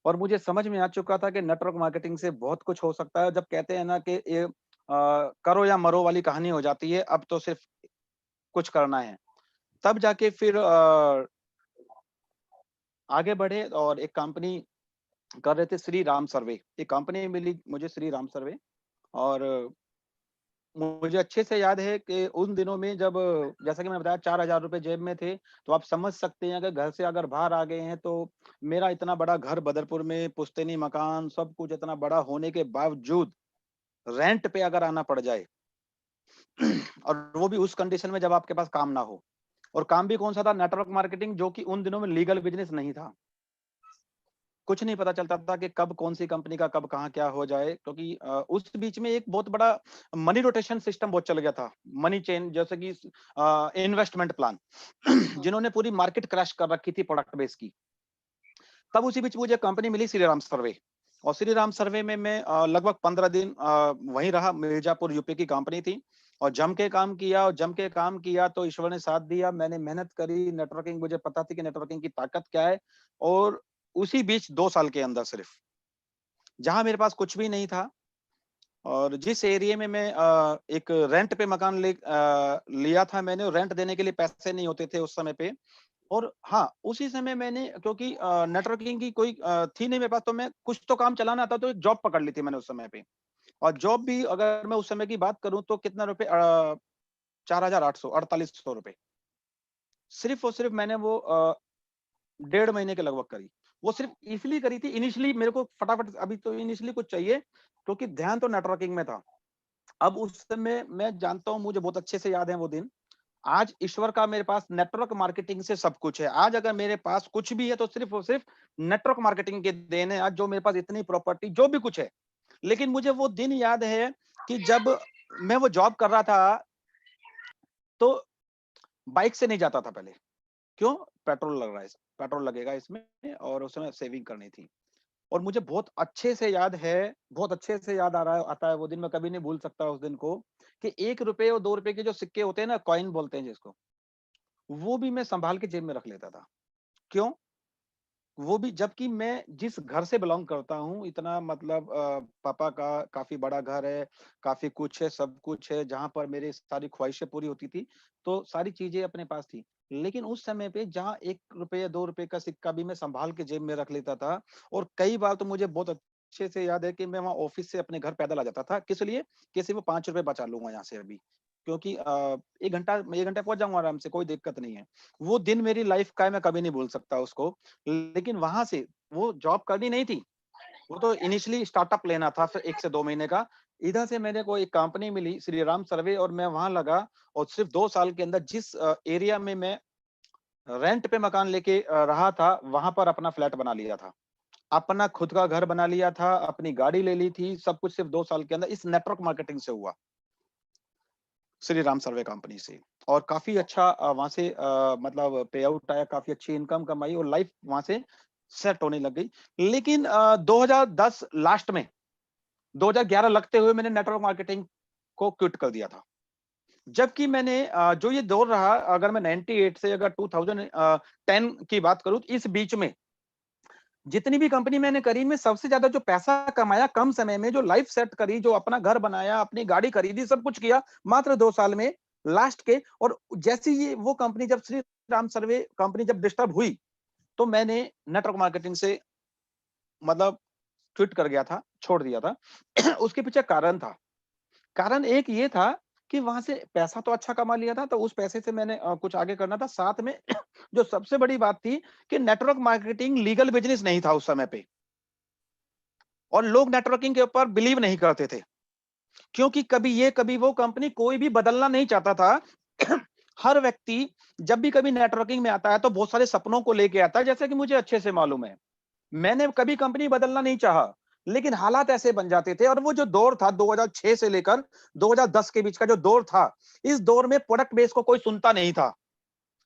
A: और मुझे समझ में आ चुका था कि नेटवर्क मार्केटिंग से बहुत कुछ हो सकता है। जब कहते हैं ना कि ये करो या मरो वाली कहानी हो जाती है, अब तो सिर्फ कुछ करना है। तब जाके फिर आगे बढ़े और एक कंपनी कर रहे थे, श्री राम सर्वे। एक कंपनी मिली मुझे, श्री राम सर्वे। और मुझे अच्छे से याद है कि उन दिनों में जब, जैसा कि मैंने बताया, 4000 रुपए जेब में थे, तो आप समझ सकते हैं कि घर से अगर बाहर आ गए हैं, तो मेरा इतना बड़ा घर बदरपुर में, पुश्तैनी मकान, सब कुछ इतना बड़ा होने के बावजूद रेंट पे अगर आना पड़ जाए, और वो भी उस कंडीशन में जब आपके पास काम ना हो। और काम भी कौन सा था? नेटवर्क मार्केटिंग, जो कि उन दिनों में लीगल बिजनेस नहीं था। कुछ नहीं पता चलता था कि कब कौन सी कंपनी का कब कहाँ क्या हो जाए, क्योंकि उस बीच में एक बहुत बड़ा मनी रोटेशन सिस्टम बहुत चल गया था। मनी चेन, जैसे कि इन्वेस्टमेंट प्लान
B: हुँ,
A: जिन्होंने पूरी मार्केट क्रैश कर रखी थी प्रोडक्ट बेस की। तब उसी बीच मुझे कंपनी मिली श्री राम सर्वे। और श्री राम सर्वे में मैं लगभग 15 दिन वहीं रहा। मिर्जापुर यूपी की कंपनी थी, और जम के काम किया, और जम के काम किया तो ईश्वर ने साथ दिया। मैंने मेहनत करी, नेटवर्किंग, मुझे पता थी कि नेटवर्किंग की ताकत क्या है। और उसी बीच 2 साल के अंदर सिर्फ, जहाँ मेरे पास कुछ भी नहीं था, और जिस एरिया में मैं एक रेंट पे मकान लिया था मैंने, और रेंट देने के लिए पैसे नहीं होते थे उस समय पे। और हाँ, उसी समय मैंने, क्योंकि नेटवर्किंग की कोई थी नहीं मेरे पास, तो मैं कुछ तो काम चलाना था, तो एक जॉब पकड़ ली थी मैंने उस समय पे। और जॉब भी अगर मैं उस समय की बात करूँ तो कितना रुपए, 4800, 4800 रुपए। सिर्फ और सिर्फ मैंने वो 1.5 महीने के लगभग करी। वो सिर्फ इसलिए करी थी, इनिशियली मेरे को फटाफट अभी तो इनिशियली कुछ चाहिए, क्योंकि ध्यान तो नेटवर्किंग में था। अब उस समय मैं जानता हूँ, मुझे बहुत अच्छे से याद है वो दिन। आज ईश्वर का मेरे पास नेटवर्क मार्केटिंग से सब कुछ है। आज अगर मेरे पास कुछ भी है तो सिर्फ और सिर्फ नेटवर्क मार्केटिंग के देन है, आज जो मेरे पास इतनी प्रॉपर्टी जो भी कुछ है। लेकिन मुझे वो दिन याद है कि जब मैं वो जॉब कर रहा था, तो बाइक से नहीं जाता था पहले। क्यों? पेट्रोल लग रहा है, पेट्रोल लगेगा इसमें, और उस समय सेविंग करनी थी। और मुझे बहुत अच्छे से याद है, बहुत अच्छे से याद आ रहा है आता है वो दिन, मैं कभी नहीं भूल सकता उस दिन को, कि 1 रुपए और 2 रुपए के जो सिक्के होते हैं ना, कॉइन बोलते हैं जिसको, वो भी मैं सँभाल के जेब में रख लेता था। क्यों? वो भी जबकि मैं जिस घर से बिलॉन्ग करता हूँ, इतना मतलब पापा का काफ़ी बड़ा घर है, काफ़ी कुछ है, सब कुछ है, जहाँ पर मेरी सारी ख़्वाहिशें पूरी होती थी, तो सारी चीज़ें अपने पास थी। लेकिन उस समय पे जहाँ 1 रुपए या 2 रुपए का सिक्का भी मैं सँभाल के जेब में रख लेता था। और कई बार तो मुझे बहुत अच्छे से याद है कि मैं वहाँ ऑफ़िस से अपने घर पैदल आ जाता था। किस लिए? कि सिर्फ़ वो 5 रुपए बचा लूँगा यहाँ से अभी। क्योंकि 1 घंटा, मैं 1 घंटे पहुँच जाऊँगा आराम से, कोई दिक्कत नहीं है। वो दिन मेरी लाइफ़ का है, मैं कभी नहीं भूल सकता उसको। लेकिन वहाँ से वो जॉब करनी नहीं थी, वो तो इनिशियली स्टार्टअप लेना था फिर 1 से 2 महीने का। इधर से मेरे को एक कंपनी मिली, श्री राम सर्वे, और मैं वहाँ लगा। और सिर्फ 2 साल के अंदर जिस एरिया में मैं रेंट पे मकान लेके रहा था, वहाँ पर अपना फ्लैट बना लिया था। अपना खुद का घर बना लिया था, अपनी गाड़ी ले ली थी, सब कुछ सिर्फ 2 साल के अंदर इस नेटवर्क मार्केटिंग से हुआ, श्री राम सर्वे कंपनी से। और काफ़ी अच्छा वहाँ से मतलब पे आउट आया, काफ़ी अच्छी इनकम कमाई और लाइफ वहाँ से सेट होने लग गई। लेकिन 2010 लास्ट में, 2011 लगते हुए मैंने नेटवर्क मार्केटिंग को क्विट कर दिया था। जबकि मैंने जो ये दौर रहा, अगर मैं 98 से अगर 2010 की बात करूँ, इस बीच में जितनी भी कंपनी मैंने करी, में सबसे ज्यादा जो पैसा कमाया कम समय में, जो लाइफ सेट करी, जो अपना घर बनाया, अपनी गाड़ी खरीदी, सब कुछ किया मात्र 2 साल में लास्ट के। और जैसे ये वो कंपनी जब श्री राम सर्वे कंपनी जब डिस्टर्ब हुई, तो मैंने नेटवर्क मार्केटिंग से मतलब क्विट कर गया था, छोड़ दिया था। उसके पीछे कारण था। कारण एक ये था कि वहां से पैसा तो अच्छा कमा लिया था, तो उस पैसे से मैंने कुछ आगे करना था। साथ में जो सबसे बड़ी बात थी कि नेटवर्क मार्केटिंग लीगल बिजनेस नहीं था उस समय पे, और लोग नेटवर्किंग के ऊपर बिलीव नहीं करते थे, क्योंकि कभी ये कभी वो कंपनी कोई भी बदलना नहीं चाहता था। हर व्यक्ति जब भी कभी नेटवर्किंग में आता है तो बहुत सारे सपनों को लेके आता है, जैसे कि मुझे अच्छे से मालूम है। मैंने कभी कंपनी बदलना नहीं चाहा, लेकिन हालात ऐसे बन जाते थे। और वो जो दौर था 2006 से लेकर 2010 के बीच का जो दौर था, इस दौर में प्रोडक्ट बेस को कोई सुनता नहीं था,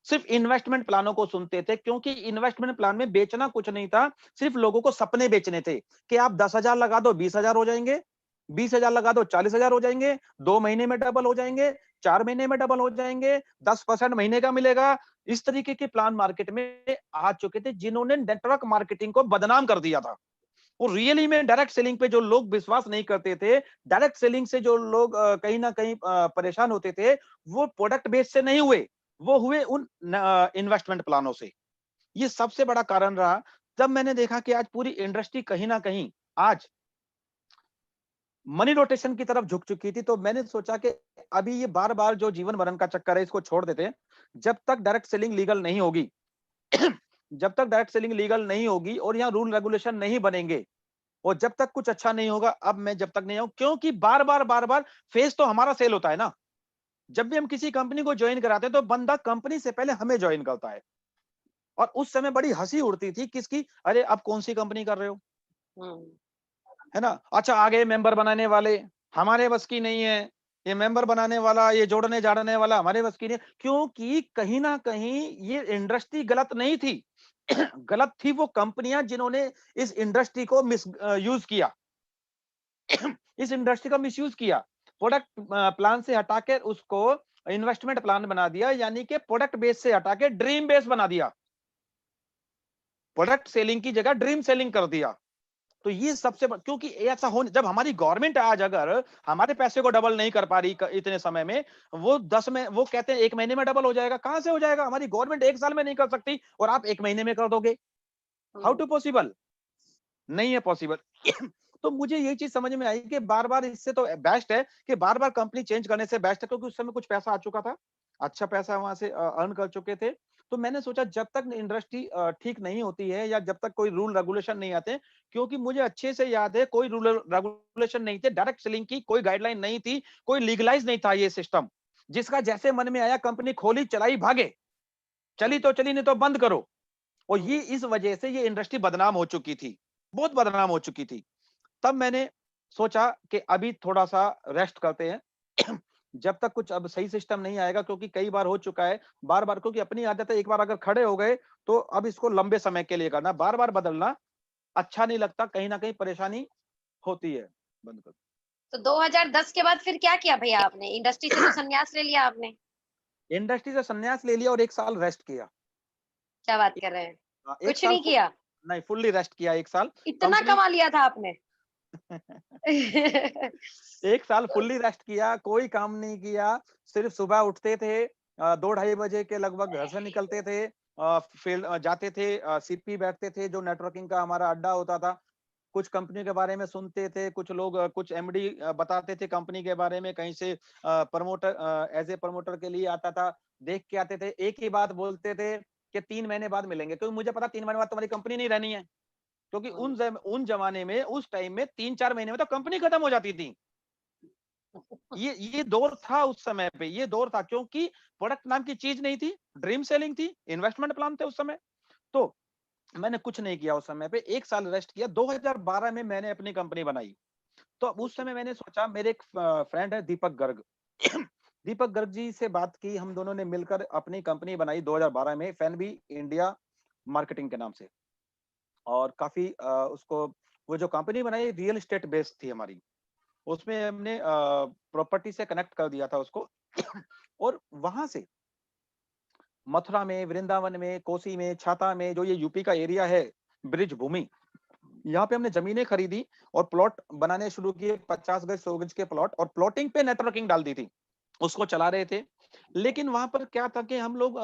A: सिर्फ इन्वेस्टमेंट प्लानों को सुनते थे। क्योंकि इन्वेस्टमेंट प्लान में बेचना कुछ नहीं था, सिर्फ लोगों को सपने बेचने थे कि आप 10,000 लगा दो 20,000 हो जाएंगे, 20,000 लगा दो 40,000 हो जाएंगे, 2 महीने में डबल हो जाएंगे, 4 महीने में डबल हो जाएंगे, 10% महीने का मिलेगा। इस तरीके के प्लान मार्केट में आ चुके थे, जिन्होंने नेटवर्क मार्केटिंग को बदनाम कर दिया था। वो रियली में डायरेक्ट सेलिंग पे जो लोग विश्वास नहीं करते थे, डायरेक्ट सेलिंग से जो लोग कहीं ना कहीं परेशान होते थे, वो प्रोडक्ट बेस से नहीं हुए, वो हुए उन इन्वेस्टमेंट प्लानों से। ये सबसे बड़ा कारण रहा। जब मैंने देखा कि आज पूरी इंडस्ट्री कहीं ना कहीं आज मनी रोटेशन की तरफ झुक चुकी थी, तो मैंने सोचा कि अभी ये बार बार जो जीवन मरण का चक्कर है, इसको छोड़ देते हैं। जब तक डायरेक्ट सेलिंग लीगल नहीं होगी, जब तक डायरेक्ट सेलिंग लीगल नहीं होगी और यहाँ रूल रेगुलेशन नहीं बनेंगे, और जब तक कुछ अच्छा नहीं होगा, अब मैं जब तक नहीं आऊं, क्योंकि बार बार फेस तो हमारा सेल होता है ना। जब भी हम किसी कंपनी को ज्वाइन कराते हैं, तो बंदा कंपनी से पहले हमें ज्वाइन करता है। और उस समय बड़ी हंसी उड़ती थी किसकी, अरे अब कौन सी कंपनी कर रहे हो,
B: हम्म।
A: है ना। अच्छा आगे मेंबर बनाने वाले हमारे बस की नहीं है, ये मेंबर बनाने वाला, ये जोड़ने जाड़ने वाला हमारे बस की नहीं है। क्योंकि कहीं ना कहीं ये इंडस्ट्री गलत नहीं थी। गलत थी वो कंपनियां जिन्होंने इस इंडस्ट्री को मिस यूज किया। इस इंडस्ट्री का मिसयूज किया, प्रोडक्ट प्लान से हटा के उसको इन्वेस्टमेंट प्लान बना दिया, यानी कि प्रोडक्ट बेस से हटा के ड्रीम बेस बना दिया, प्रोडक्ट सेलिंग की जगह ड्रीम सेलिंग कर दिया। तो ये क्योंकि ऐसा हो, जब हमारी गवर्नमेंट आज अगर हमारे पैसे को डबल नहीं कर पा रही इतने समय में, वो 10 में, वो कहते हैं 1 महीने में डबल हो जाएगा, कहां से हो जाएगा। हमारी गवर्नमेंट 1 साल में नहीं कर सकती और आप 1 महीने में कर दोगे, हाउ
B: हम्म।
A: टू पॉसिबल, नहीं है पॉसिबल। तो मुझे ये चीज समझ में आई कि बार बार इससे तो बेस्ट है कि बार बार कंपनी चेंज करने से बेस्ट है, क्योंकि उस समय कुछ पैसा आ चुका था, अच्छा पैसा वहां से अर्न कर चुके थे। तो मैंने सोचा जब तक इंडस्ट्री ठीक नहीं होती है, या जब तक कोई रूल रेगुलेशन नहीं आते, क्योंकि मुझे अच्छे से याद है कोई रूल रेगुलेशन नहीं थे, डायरेक्ट सेलिंग की कोई गाइडलाइन नहीं थी, कोई लीगलाइज नहीं था ये सिस्टम। जिसका जैसे मन में आया कंपनी खोली चलाई भागे, चली तो चली, नहीं तो बंद करो। और ये इस वजह से ये इंडस्ट्री बदनाम हो चुकी थी, बहुत बदनाम हो चुकी थी। तब मैंने सोचा कि अभी थोड़ा-सा रेस्ट करते हैं। जब तक कुछ अब सही सिस्टम नहीं आएगा, क्योंकि कई बार हो चुका है, बार-बार, क्योंकि अपनी आदत है, एक बार अगर खड़े हो गए, तो अब इसको लंबे समय के लिए करना, बार-बार बदलना अच्छा नहीं लगता, कहीं न कहीं परेशानी होती है। बंद कर।
B: तो 2010 के बाद फिर क्या किया भैया आपने? इंडस्ट्री से तो संन्यास ले लिया आपने।
A: इंडस्ट्री से संन्यास ले लिया और 1 साल रेस्ट किया।
B: क्या बात
A: ए
B: कर रहे हैं?
A: 1
B: कुछ
A: साल
B: नहीं किया?
A: नहीं, फुल्ली रेस्ट किया 1 साल।
B: इतना
A: कंपनी
B: कमा लिया था आपने?
A: 1 साल फुल्ली रेस्ट किया, कोई काम नहीं किया, सिर्फ सुबह उठते थे, 2 ढाई बजे के लगभग घर से निकलते थे, फील्ड जाते थे, सीपी बैठते थे, जो नेटवर्किंग का हमारा अड्डा होता था। कुछ कंपनी के बारे में सुनते थे, कुछ लोग कुछ एमडी बताते थे कंपनी के बारे में, कहीं से प्रमोटर एज़ ए प्रमोटर के लिए आता था, देख के आते थे। एक ही बात बोलते थे कि 3 महीने बाद मिलेंगे, क्योंकि मुझे पता 3 महीने बाद तुम्हारी कंपनी नहीं रहनी है। क्योंकि
B: हुँ।
A: उन जमाने में, उस टाइम में 3-4 महीने में तो कंपनी खत्म हो जाती थी। ये दौर था उस समय पे, ये दौर था, क्योंकि प्रोडक्ट नाम की चीज नहीं थी, ड्रीम सेलिंग थी, इन्वेस्टमेंट प्लान थे उस समय। तो मैंने कुछ नहीं किया उस समय पे, 1 साल रेस्ट किया। 2012 में मैंने अपनी कंपनी बनाई। तो अब उस
B: जी,
A: समय मैंने सोचा, मेरे एक फ्रेंड है दीपक गर्ग। दीपक गर्ग जी से बात की, हम दोनों ने मिलकर अपनी कंपनी बनाई 2012 में, फैनबी इंडिया मार्केटिंग के नाम से। और काफ़ी उसको, वो जो कंपनी बनाई रियल एस्टेट बेस्ड थी हमारी। उसमें हमने प्रॉपर्टी से कनेक्ट कर दिया था उसको। और वहाँ से मथुरा में, वृंदावन में, कोसी में, छाता में, जो ये यूपी का एरिया है, ब्रिज भूमि, यहाँ पे हमने ज़मीनें खरीदी और प्लॉट बनाने शुरू किए, 50 गज, 100 गज के प्लॉट, और प्लॉटिंग पे नेटवर्किंग डाल दी थी। उसको चला रहे थे। लेकिन वहाँ पर क्या था कि हम लोग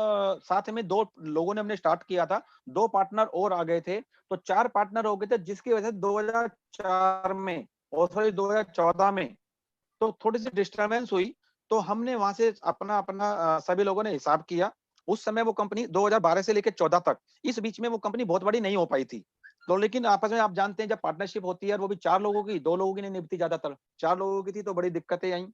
A: साथ में 2 लोगों ने हमने स्टार्ट किया था, 2 पार्टनर और आ गए थे, तो 4 पार्टनर हो गए थे, जिसकी वजह से 2004 में, और सॉरी 2014 में, तो थोड़ी-सी डिस्टर्बेंस हुई। तो हमने वहाँ से अपना-अपना सभी लोगों ने हिसाब किया। उस समय वो कंपनी 2012 से लेके 14 तक, इस बीच में वो कंपनी बहुत बड़ी नहीं हो पाई थी। तो लेकिन आपस में आप जानते हैं, जब पार्टनरशिप होती है और वो भी 4 लोगों की, 2 लोगों की नहीं निभती ज़्यादातर, 4 लोगों की थी, तो बड़ी दिक्कतें आईं।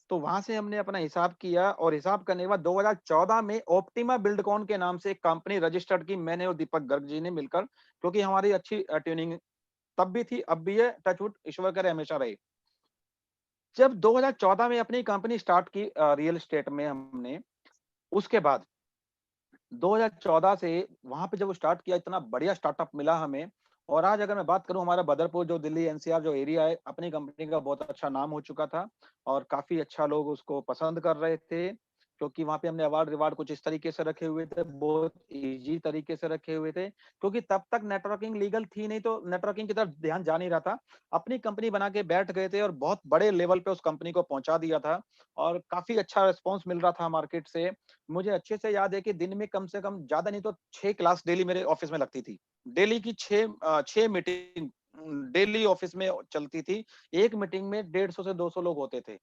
A: तो वहाँ से हमने अपना हिसाब किया, और हिसाब करने के बाद 2014 में ऑप्टिमा बिल्डकॉन के नाम से एक कंपनी रजिस्टर्ड की, मैंने और दीपक गर्ग जी ने मिलकर, क्योंकि हमारी अच्छी ट्यूनिंग तब भी थी, अब भी है, टच वुड, ईश्वर करे हमेशा रहे। जब 2014 में अपनी कंपनी स्टार्ट की रियल एस्टेट में हमने, उसके बाद 2014 से वहाँ पे जब स्टार्ट किया, इतना बढ़िया स्टार्टअप मिला हमें। और आज अगर मैं बात करूँ, हमारा बदरपुर जो दिल्ली एनसीआर जो एरिया है, अपनी कंपनी का बहुत अच्छा नाम हो चुका था, और काफ़ी अच्छा लोग उसको पसंद कर रहे थे, क्योंकि वहाँ पे हमने अवार्ड-रिवार्ड कुछ इस तरीके से रखे हुए थे, बहुत ईज़ी तरीके से रखे हुए थे, क्योंकि तब तक नेटवर्किंग लीगल थी नहीं, तो नेटवर्किंग की तरफ ध्यान जा नहीं रहा था। अपनी कंपनी बना के बैठ गए थे और बहुत बड़े लेवल पे उस कंपनी को पहुँचा दिया था, और काफ़ी अच्छा रिस्पॉन्स मिल रहा था मार्केट से। मुझे अच्छे से याद है कि दिन में कम से कम, ज़्यादा नहीं तो 6 क्लास डेली मेरे ऑफ़िस में लगती थी। डेली की 6 मीटिंग डेली ऑफ़िस में चलती थी। एक मीटिंग में 150 से 200 लोग होते थे।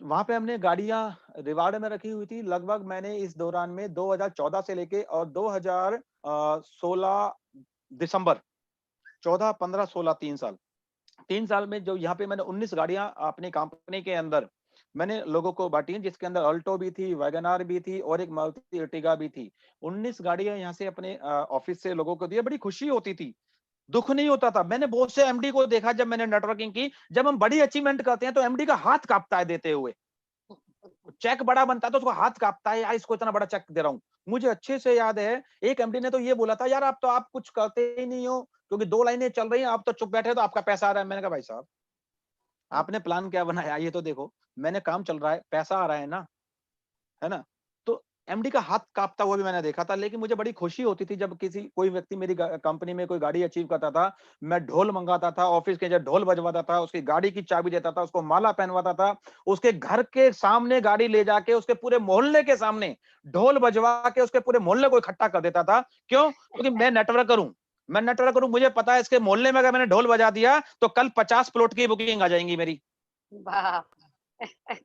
A: वहाँ पे हमने गाड़ियाँ रिवार्ड में रखी हुई थी। लगभग मैंने इस दौरान में 2014 से लेके और 16 दिसंबर, 14, 15, 16, 3 साल। 3 साल में जो यहाँ पे मैंने 19 गाड़ियाँ अपनी कंपनी के अंदर मैंने लोगों को बाँटी, जिसके अंदर अल्टो भी थी, वैगन आर भी थी, और एक मारुति अर्टिगा भी थी। 19 गाड़ियाँ यहाँ से अपने ऑफ़िस से लोगों को दी, बड़ी खुशी होती थी। दुःख नहीं होता था। मैंने बहुत से एमडी को देखा, जब मैंने नेटवर्किंग की, जब हम बड़ी अचीवमेंट करते हैं तो एमडी का हाथ काँपता है देते हुए। चेक बड़ा बनता है तो उसको हाथ काँपता है, यार इसको इतना बड़ा चेक दे रहा हूँ। मुझे अच्छे से याद है, एक एमडी ने तो ये बोला था, यार आप तो आप कुछ करते ही नहीं हो, क्योंकि 2 लाइनें चल रही हैं, आप तो चुप बैठे हो, तो आपका पैसा आ रहा है। मैंने कहा, भाई साहब, आपने प्लान क्या बनाया ये तो देखो। मैंने काम चल रहा है, पैसा आ रहा है ना? तो एमडी का हाथ काँपता हुआ भी मैंने देखा था, लेकिन मुझे बड़ी खुशी होती थी जब किसी कोई व्यक्ति मेरी कंपनी में कोई गाड़ी अचीव करता था। मैं ढोल मंगाता था, ऑफिस के अंदर ढोल बजवाता था, उसकी गाड़ी की चाबी देता था, उसको माला पहनवाता था, उसके घर के सामने गाड़ी ले जाके उसके पूरे मोहल्ले के सामने ढोल बजवा के उसके पूरे मोहल्ले को इकट्ठा कर देता था। क्यों? क्योंकि मैं नेटवर्कर हूँ, मुझे पता है इसके मोहल्ले में अगर मैंने ढोल बजा दिया तो कल 50 प्लॉट की बुकिंग आ जाएँगी मेरी।
B: बाप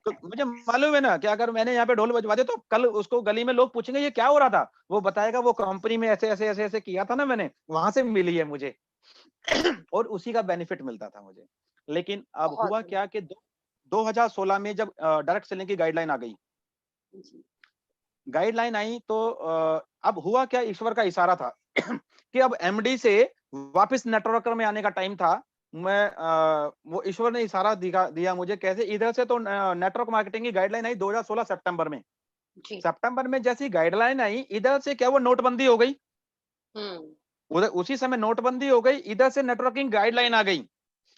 A: तो मुझे मालूम है ना कि अगर मैंने यहाँ पे ढोल बजवा दिया तो कल उसको गली में लोग पूछेंगे, ये क्या हो रहा था? वो बताएगा, वो कंपनी में ऐसे किया था ना मैंने, वहाँ से मिली है मुझे। और उसी का बेनिफिट मिलता था मुझे। लेकिन अब
B: बहुत
A: हुआ
B: बढ़िया।
A: क्या कि दो 2016 में जब डायरेक्ट सेलिंग की गाइडलाइन आ गई।
B: जी,
A: गाइडलाइन आई तो अब हुआ क्या, ईश्वर का इशारा था कि अब एमडी से वापस नेटवर्कर में आने का टाइम था। वो ईश्वर ने इशारा दिखा दिया मुझे, कैसे, इधर से तो नेटवर्क मार्केटिंग की गाइडलाइन आई 2016 सितंबर में।
B: जी।
A: सितंबर में जैसी गाइडलाइन आई, इधर से क्या, वो नोटबंदी हो गई।
B: हुँ,
A: उधर उसी समय नोटबंदी हो गई, इधर से नेटवर्किंग गाइडलाइन आ गई।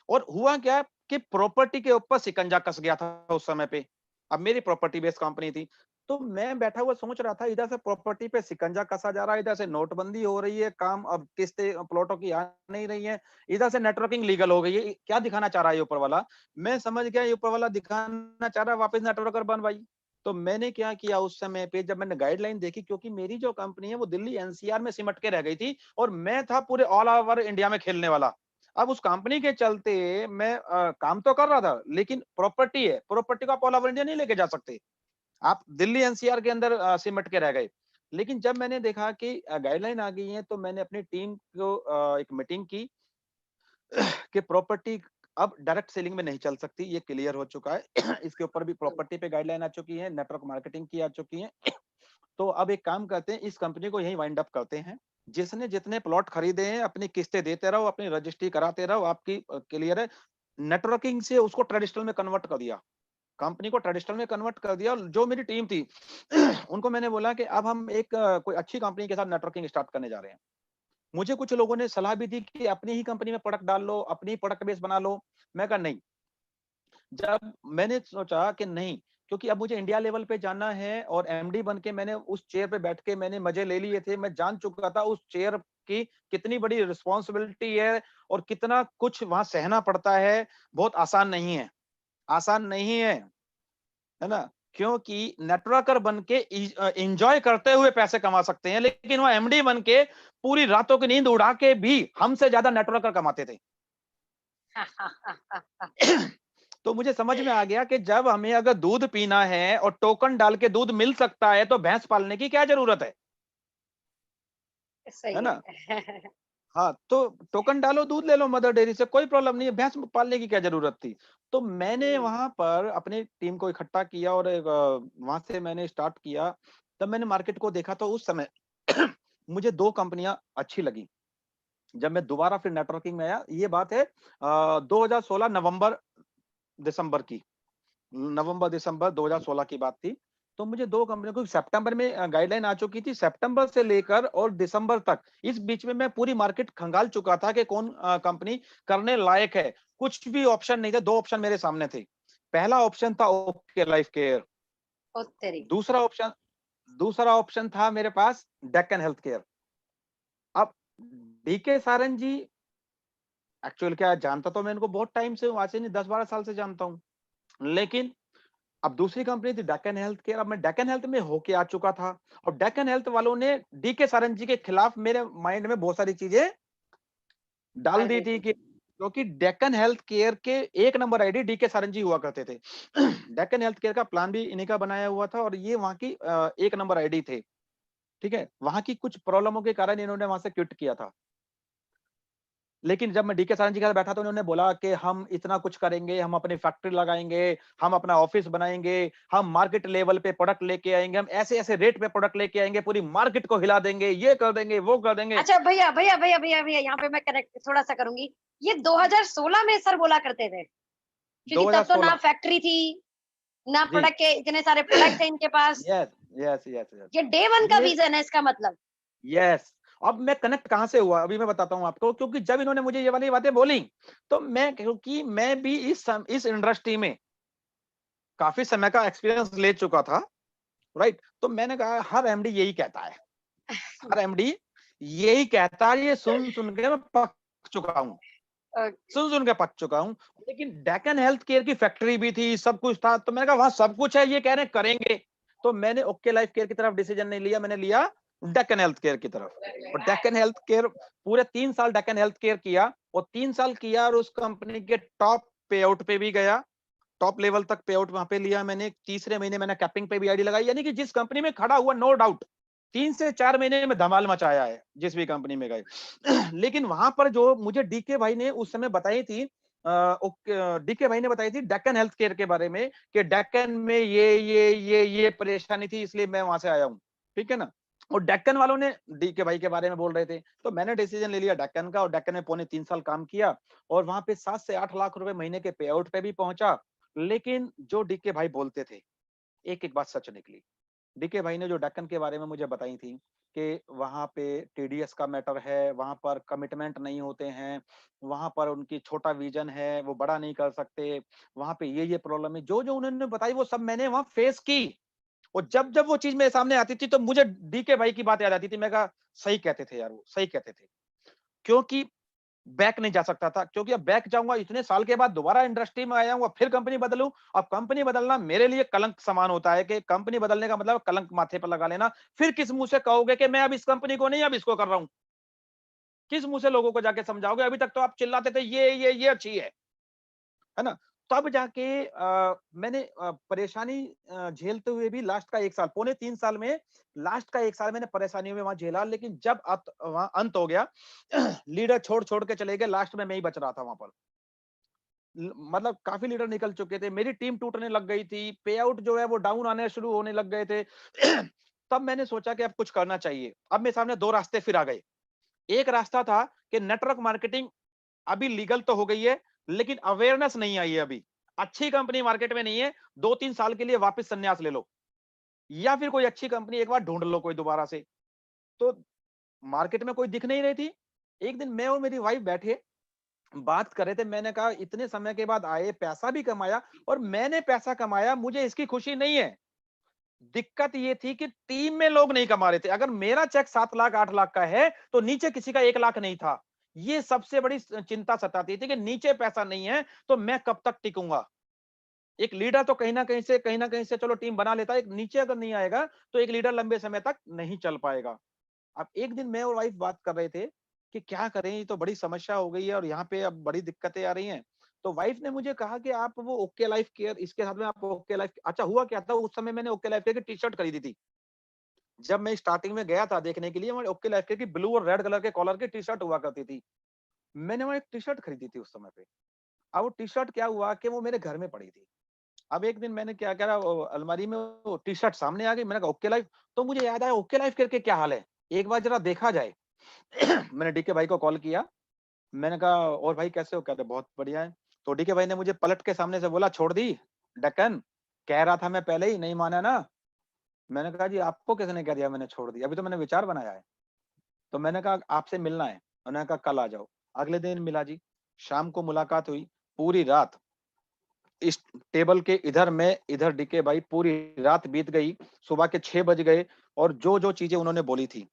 A: और हुआ क्या कि प्रॉपर्टी के ऊपर शिकंजा कस गया था उस समय पे। अब मेरी प्रॉपर्टी बेस्ड कंपनी थी। तो मैं बैठा हुआ सोच रहा था, इधर से प्रॉपर्टी पे शिकंजा कसा जा रहा है, इधर से नोटबंदी हो रही है, काम अब किस्तें प्लॉटों की आ नहीं रही है, इधर से नेटवर्किंग लीगल हो गई है। क्या दिखाना चाह रहा है ये ऊपर वाला? मैं समझ गया, ये ऊपर वाला दिखाना चाह रहा है वापस नेटवर्कर बन भाई। तो मैंने क्या किया उस समय पे, जब मैंने गाइडलाइन देखी, क्योंकि मेरी जो कंपनी है वो दिल्ली एनसीआर में सिमट के रह गई थी, और मैं था पूरे ऑल ओवर इंडिया में खेलने वाला। अब उस कंपनी के चलते मैं काम तो कर रहा था, लेकिन प्रॉपर्टी है, प्रॉपर्टी को आप ऑल ओवर इंडिया नहीं लेके जा सकते। आप दिल्ली एनसीआर के अंदर सिमट के रह गए। लेकिन जब मैंने देखा कि गाइडलाइन आ गई है, तो मैंने अपनी टीम को एक मीटिंग की कि प्रॉपर्टी अब डायरेक्ट सेलिंग में नहीं चल सकती, ये क्लियर हो चुका है। इसके ऊपर भी
B: हुँ,
A: प्रॉपर्टी पे गाइडलाइन आ चुकी है, नेटवर्क मार्केटिंग की आ चुकी है। तो अब एक काम करते हैं, इस कंपनी को यहीं वाइंड अप करते हैं। जिसने जितने प्लॉट खरीदे हैं अपनी किस्तें देते रहो, अपनी रजिस्ट्री कराते रहो, आपकी क्लियर है। नेटवर्किंग से उसको ट्रेडिशनल में कन्वर्ट कर दिया, कंपनी को ट्रेडिशनल में कन्वर्ट कर दिया। और जो मेरी टीम थी उनको मैंने बोला कि अब हम एक कोई अच्छी कंपनी के साथ नेटवर्किंग स्टार्ट करने जा रहे हैं। मुझे कुछ लोगों ने सलाह भी दी कि अपनी ही कंपनी में प्रोडक्ट डाल लो, अपनी ही प्रोडक्ट बेस बना लो। मैं कहा नहीं। जब मैंने सोचा कि नहीं, क्योंकि अब मुझे इंडिया लेवल पे जाना है और एमडी बन के मैंने उस चेयर पे बैठ के मैंने मजे ले लिए थे। मैं जान चुका था उस चेयर की कितनी बड़ी रिस्पॉन्सिबिलिटी है और कितना कुछ वहां सहना पड़ता है। बहुत आसान नहीं है, आसान नहीं है ना? क्योंकि नेटवर्कर बन के एंजॉय करते हुए पैसे कमा सकते हैं, लेकिन वो एमडी बन के पूरी रातों की नींद उड़ा के भी हमसे ज्यादा नेटवर्कर कमाते थे। तो मुझे समझ में आ गया कि जब हमें अगर दूध पीना है और टोकन डाल के दूध मिल सकता है तो भैंस पालने की क्या जरूरत है
B: सही
A: ना?
B: है।
A: हाँ, तो टोकन डालो, दूध ले लो मदर डेयरी से, कोई प्रॉब्लम नहीं है, भैंस पालने की क्या जरूरत थी? तो मैंने
B: हुँ,
A: वहां पर अपनी टीम को इकट्ठा किया और वहां से मैंने स्टार्ट किया। तब मैंने मार्केट को देखा तो उस समय मुझे दो कंपनियां अच्छी लगी। जब मैं दोबारा फिर नेटवर्किंग में आया, ये बात है 2016 नवंबर दिसंबर की, नवंबर दिसंबर 2016 की बात थी। तो मुझे दो कंपनियों को सितंबर में गाइडलाइन आ चुकी थी। सितंबर से लेकर और दिसंबर तक इस बीच में मैं पूरी मार्केट खंगाल चुका था कि कौन कंपनी करने लायक है। कुछ भी ऑप्शन नहीं थे, दो ऑप्शन मेरे सामने थे। पहला ऑप्शन था ओके लाइफ केयर।
B: ओ तेरी!
A: दूसरा ऑप्शन दूसरा ऑप्शन था मेरे पास डेक्कन हेल्थ केयर। अब डीके सारंग जी, एक्चुअल क्या जानता तो मैं इनको बहुत टाइम से हूँ, आज से नहीं 10-12 साल से जानता हूँ। लेकिन अब दूसरी कंपनी थी डेक्कन हेल्थ केयर। अब मैं डेक्कन हेल्थ में होके आ चुका था और डेक्कन हेल्थ वालों ने डीके सारंग जी के खिलाफ मेरे माइंड में बहुत सारी चीजें डाल
B: भर
A: दी थी
B: देती
A: कि
B: थी।
A: क्योंकि डेक्कन हेल्थ केयर के एक नंबर आईडी डीके सारंग जी हुआ करते थे। डेक्कन हेल्थ केयर का प्लान भी इन्हीं का बनाया हुआ था और ये वहां की एक नंबर आईडी थे। ठीक है, वहां की कुछ प्रॉब्लमों के कारण इन्होंने वहां से क्विट किया था। लेकिन जब मैं डीके सारंग जी के साथ बैठा तो उन्होंने बोला कि हम इतना कुछ करेंगे, हम अपनी फैक्ट्री लगाएंगे, हम अपना ऑफिस बनाएंगे, हम मार्केट लेवल पे प्रोडक्ट लेके आएंगे, हम ऐसे ऐसे रेट पे प्रोडक्ट लेके आएंगे, पूरी मार्केट को हिला देंगे, ये कर देंगे, वो कर देंगे।
B: अच्छा भैया यहाँ पे मैं करेक्ट थोड़ा-सा करूँगी। ये 2016 में सर बोला करते थे, क्योंकि तब तो ना
A: 2016।
B: फैक्ट्री थी, ना
A: जी।
B: प्रोडक्ट के इतने सारे प्रोडक्ट थे इनके पास।
A: Yes, yes, yes, yes.
B: ये डे 1 का
A: ये
B: विज़न है इसका मतलब।
A: यस। अब मैं कनेक्ट कहां से हुआ अभी मैं बताता हूं आपको, क्योंकि जब इन्होंने मुझे ये वाली बातें बोली तो मैं, क्योंकि मैं भी इस इंडस्ट्री में काफी समय का एक्सपीरियंस ले चुका था। राइट, तो मैंने कहा हर एमडी यही कहता है, हर एमडी यही कहता है, ये सुन सुन के मैं पक चुका हूँ,
B: ओके,
A: सुन सुन के पक चुका हूँ। लेकिन डेक्कन हेल्थ केयर की फैक्ट्री भी थी, सब कुछ था, तो मैंने कहा वहां सब कुछ है, ये कह रहे हैं करेंगे। तो मैंने ओके लाइफ केयर की तरफ डिसीजन नहीं लिया, मैंने लिया डेक्कन हेल्थ केयर की तरफ। और डेक्कन हेल्थ केयर पूरे 3 साल डेक्कन हेल्थ केयर किया और 3 साल किया और उस कंपनी के टॉप पे आउट पे भी गया, टॉप लेवल तक पे आउट वहां पे लिया मैंने। तीसरे महीने मैंने कैपिंग पे भी आईडी लगाई, यानी कि जिस कंपनी में खड़ा हुआ नो डाउट 3 से 4 महीने में धमाल मचाया है जिस भी कंपनी में गए। लेकिन वहां पर जो मुझे डीके भाई ने उस समय बताई थी, डीके भाई ने बताई थी डेक्कन हेल्थ केयर के बारे में कि डेक्कन में ये परेशानी थी, इसलिए मैं वहां से आया हूँ। ठीक है ना? और डेक्कन वालों ने डीके भाई के बारे में बोल रहे थे, तो मैंने डिसीजन ले लिया डेक्कन का और डेक्कन में पौने 3 साल काम किया और वहां पे 7 से 8 लाख रुपए महीने के पे आउट पे भी पहुंचा। लेकिन जो डीके भाई बोलते थे, एक एक बात सच निकली। डीके भाई ने जो डेक्कन के बारे में मुझे बताई थी कि वहां पे टीडीएस का मैटर है, वहां पर कमिटमेंट नहीं होते हैं, वहां पर उनकी छोटा विजन है, वो बड़ा नहीं कर सकते, वहां पे ये प्रॉब्लम है, जो जो उन्होंने बताई वो सब मैंने वहां फेस की। और जब जब वो चीज मेरे सामने आती थी तो मुझे डीके भाई की बात याद आती थी। मैं कहा सही कहते थे यार, वो सही कहते थे। क्योंकि बैक नहीं जा सकता था, क्योंकि अब बैक जाऊंगा, इतने साल के बाद दोबारा इंडस्ट्री में आया हूं, अब फिर कंपनी बदलूं। अब कंपनी बदलना मेरे लिए कलंक समान होता है कि कंपनी बदलने का मतलब कलंक माथे पर लगा लेना। फिर किस मुंह से कहोगे कि मैं अब इस कंपनी को नहीं, अब इसको कर रहा हूं? किस मुंह से लोगों को जाके समझाओगे? अभी तक तो आप चिल्लाते थे ये अच्छी है ना? तब जाके मैंने परेशानी झेलते हुए भी लास्ट का 1 साल, पौने 3 साल में लास्ट का 1 साल मैंने परेशानियों में वहां झेला। लेकिन जब वहां अंत हो गया, लीडर छोड़ छोड़ के चले गए, लास्ट में मैं ही बच रहा था वहां पर। मतलब काफी लीडर निकल चुके थे, मेरी टीम टूटने लग गई थी, पे आउट जो है वो डाउन आने शुरू होने लग गए थे। तब मैंने सोचा कि अब कुछ करना चाहिए। अब मेरे सामने 2 रास्ते फिर आ गए। एक रास्ता था कि नेटवर्क मार्केटिंग अभी लीगल तो हो गई है, लेकिन अवेयरनेस नहीं आई है अभी। अच्छी कंपनी मार्केट में नहीं है, 2-3 साल के लिए वापस संन्यास ले लो, या फिर कोई अच्छी कंपनी एक बार ढूँढ लो कोई दोबारा से। तो मार्केट में कोई दिख नहीं रही थी। एक दिन मैं और मेरी वाइफ बैठे, बात कर रहे थे। मैंने कहा इतने समय के बाद आए, पैसा भी कमाया और मैंने पैसा कमाया, मुझे इसकी खुशी नहीं है। दिक्कत ये थी कि टीम में लोग नहीं कमा रहे थे। अगर मेरा चेक 7 लाख 8 लाख का है, तो नीचे किसी का 1 लाख नहीं था। ये सबसे बड़ी चिंता सताती थी कि नीचे पैसा नहीं है, तो मैं कब तक टिकूंगा। एक लीडर तो कहीं ना कहीं से चलो टीम बना लेता है, एक नीचे अगर नहीं आएगा तो एक लीडर लंबे समय तक नहीं चल पाएगा। अब एक दिन मैं और वाइफ बात कर रहे थे कि क्या करें, ये तो बड़ी समस्या हो गई है और यहाँ पे अब बड़ी दिक्कतें आ रही हैं। तो वाइफ ने मुझे कहा कि आप वो ओके लाइफ केयर, इसके साथ में आप ओके लाइफ, अच्छा हुआ क्या था, उस समय मैंने ओके लाइफ केयर की टी शर्ट खरीदी थी। जब मैं स्टार्टिंग में गया था देखने के लिए, मैं ओके लाइफ केयर की ब्लू और रेड कलर के कॉलर की टी शर्ट हुआ करती थी। मैंने वहां एक टी शर्ट खरीदी थी उस समय पे। अब वो टी शर्ट क्या हुआ कि वो मेरे घर में पड़ी थी। अब एक दिन मैंने क्या करा, अलमारी में वो टी शर्ट सामने आ गई। मैंने कहा ओके लाइफ, तो मुझे याद आया ओके लाइफ केयर के क्या हाल है, एक बार जरा देखा जाए। मैंने डीके भाई को कॉल किया। मैंने कहा और भाई कैसे हो, कहते बहुत बढ़िया है। तो डीके भाई ने मुझे पलट के सामने से बोला, छोड़ दी ढक्कन, कह रहा था मैं पहले ही, नहीं माना ना। मैंने कहा जी आपको किसने कह दिया मैंने छोड़ दी, अभी तो मैंने विचार बनाया है। तो मैंने कहा आपसे मिलना है, उन्होंने कहा कल आ जाओ। अगले दिन मिला जी, शाम को मुलाकात हुई। पूरी रात इस टेबल के इधर मैं, इधर डीके भाई, पूरी रात बीत गई। सुबह के 6 बज गए और जो जो चीजें उन्होंने बोली थी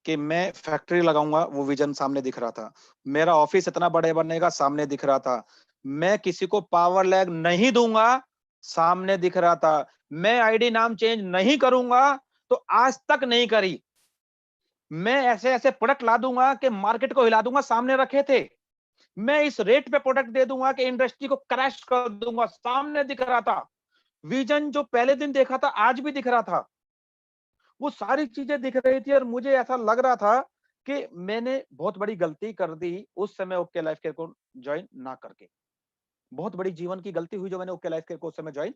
A: कि मैं फैक्ट्री लगाऊंगा, वो विजन सामने दिख रहा था। मेरा ऑफिस इतना बड़े बनने का सामने दिख रहा था। मैं किसी को पावर लैग नहीं दूंगा, सामने दिख रहा था। मैं आईडी नाम चेंज नहीं करूंगा, तो आज तक नहीं करी। मैं ऐसे ऐसे प्रोडक्ट ला दूंगा कि मार्केट को हिला दूंगा, सामने रखे थे। मैं इस रेट पे प्रोडक्ट दे दूंगा कि इंडस्ट्री को क्रैश कर दूंगा, सामने दिख रहा था। विजन जो पहले दिन देखा था आज भी दिख रहा था। वो सारी चीजें दिख रही थी और मुझे ऐसा लग रहा था कि मैंने बहुत बड़ी गलती कर दी उस समय ओके लाइफ केयर को ज्वाइन ना करके। बहुत बड़ी जीवन की गलती हुई जो मैंने ओके लाइफ केयर को उस समय ज्वाइन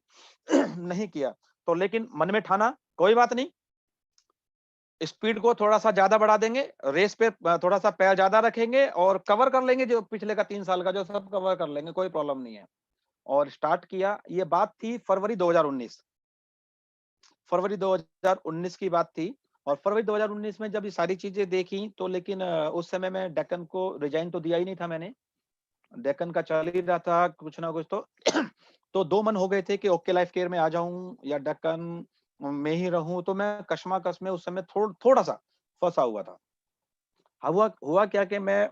A: नहीं किया। तो लेकिन मन में ठाना कोई बात नहीं, स्पीड को थोड़ा सा ज्यादा बढ़ा देंगे, रेस पे थोड़ा सा पैर ज्यादा रखेंगे और कवर कर लेंगे, जो पिछले का 3 साल का जो सब कवर कर लेंगे, कोई प्रॉब्लम नहीं है। और स्टार्ट किया। ये बात थी फरवरी 2019, फरवरी 2019 की बात थी। और फरवरी 2019 में जब ये सारी चीजें देखी तो लेकिन उस समय में डेक्कन को रिजाइन तो दिया ही नहीं था मैंने। डेक्कन का चल ही रहा था कुछ ना कुछ तो। तो दो मन हो गए थे कि ओके लाइफ केयर में आ जाऊं या डेक्कन में ही रहूं। तो मैं कशमकश में उस समय थोड़ा सा फंसा हुआ था। हुआ हुआ क्या कि मैं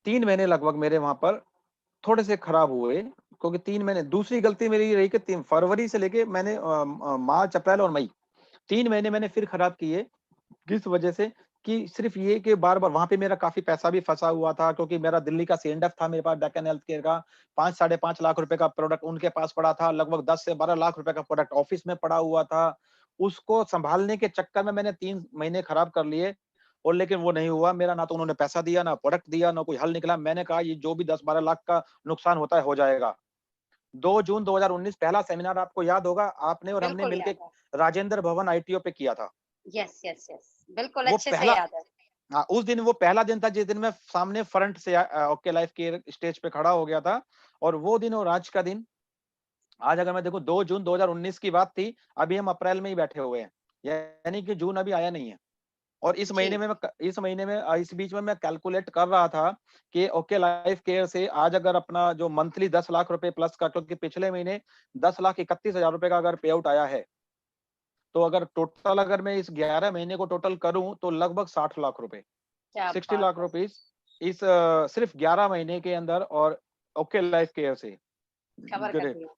A: 3 महीने लगभग मेरे वहां पर थोड़े से खराब हुए, क्योंकि 3 महीने, दूसरी गलती मेरी ये रही कि 3 फरवरी से लेके मैंने मार्च अप्रैल और मई 3 महीने मैंने फिर खराब किए। किस वजह से, कि सिर्फ ये कि बार बार वहां पे मेरा काफी पैसा भी फंसा हुआ था, क्योंकि मेरा दिल्ली का सीएनडएफ था मेरे पास, डेक्कन हेल्थ केयर का 5-5.5 लाख रुपए का प्रोडक्ट उनके पास पड़ा था। लगभग 10 से 12 लाख रुपए का प्रोडक्ट ऑफिस में पड़ा हुआ था। उसको संभालने के चक्कर में मैंने 3 महीने खराब कर लिए। और लेकिन वो नहीं हुआ मेरा, ना तो उन्होंने पैसा दिया, ना प्रोडक्ट दिया, ना कोई हल निकला। मैंने कहा ये जो भी 10-12 लाख का नुकसान होता है हो जाएगा। 2 जून 2019 पहला सेमिनार आपको याद होगा, आपने और हमने
B: बिल्कुल
A: मिलकर
B: याद है।
A: राजेंद्र भवन आईटीओ पे किया था।
B: Yes, yes, yes. बिल्कुल
A: वो
B: अच्छे से
A: पहला,
B: याद है।
A: हाँ उस दिन वो पहला दिन था जिस दिन मैं सामने फ्रंट से ओके लाइफ के स्टेज पे खड़ा हो गया था। और वो दिन और आज का दिन, आज अगर मैं देखूं 2 जून 2019 की बात थी, अभी हम अप्रैल में ही बैठे हुए हैं, यानी कि जून अभी आया नहीं है। और इस
B: जी।
A: महीने में इस बीच में मैं कैलकुलेट कर रहा था कि ओके लाइफ केयर से आज अगर अपना जो मंथली 10 लाख रुपए प्लस का, क्योंकि पिछले महीने 10,31,000 रुपए का अगर पे आउट आया है, तो अगर टोटल अगर मैं इस 11 महीने को टोटल करूं तो लगभग 60 लाख रुपए,
B: क्या
A: 60
B: बात
A: लाख
B: है!
A: रुपीस इस सिर्फ 11 महीने के अंदर, और ओके लाइफ केयर से।
B: कवर कर
A: ग्रेट।
B: दिया।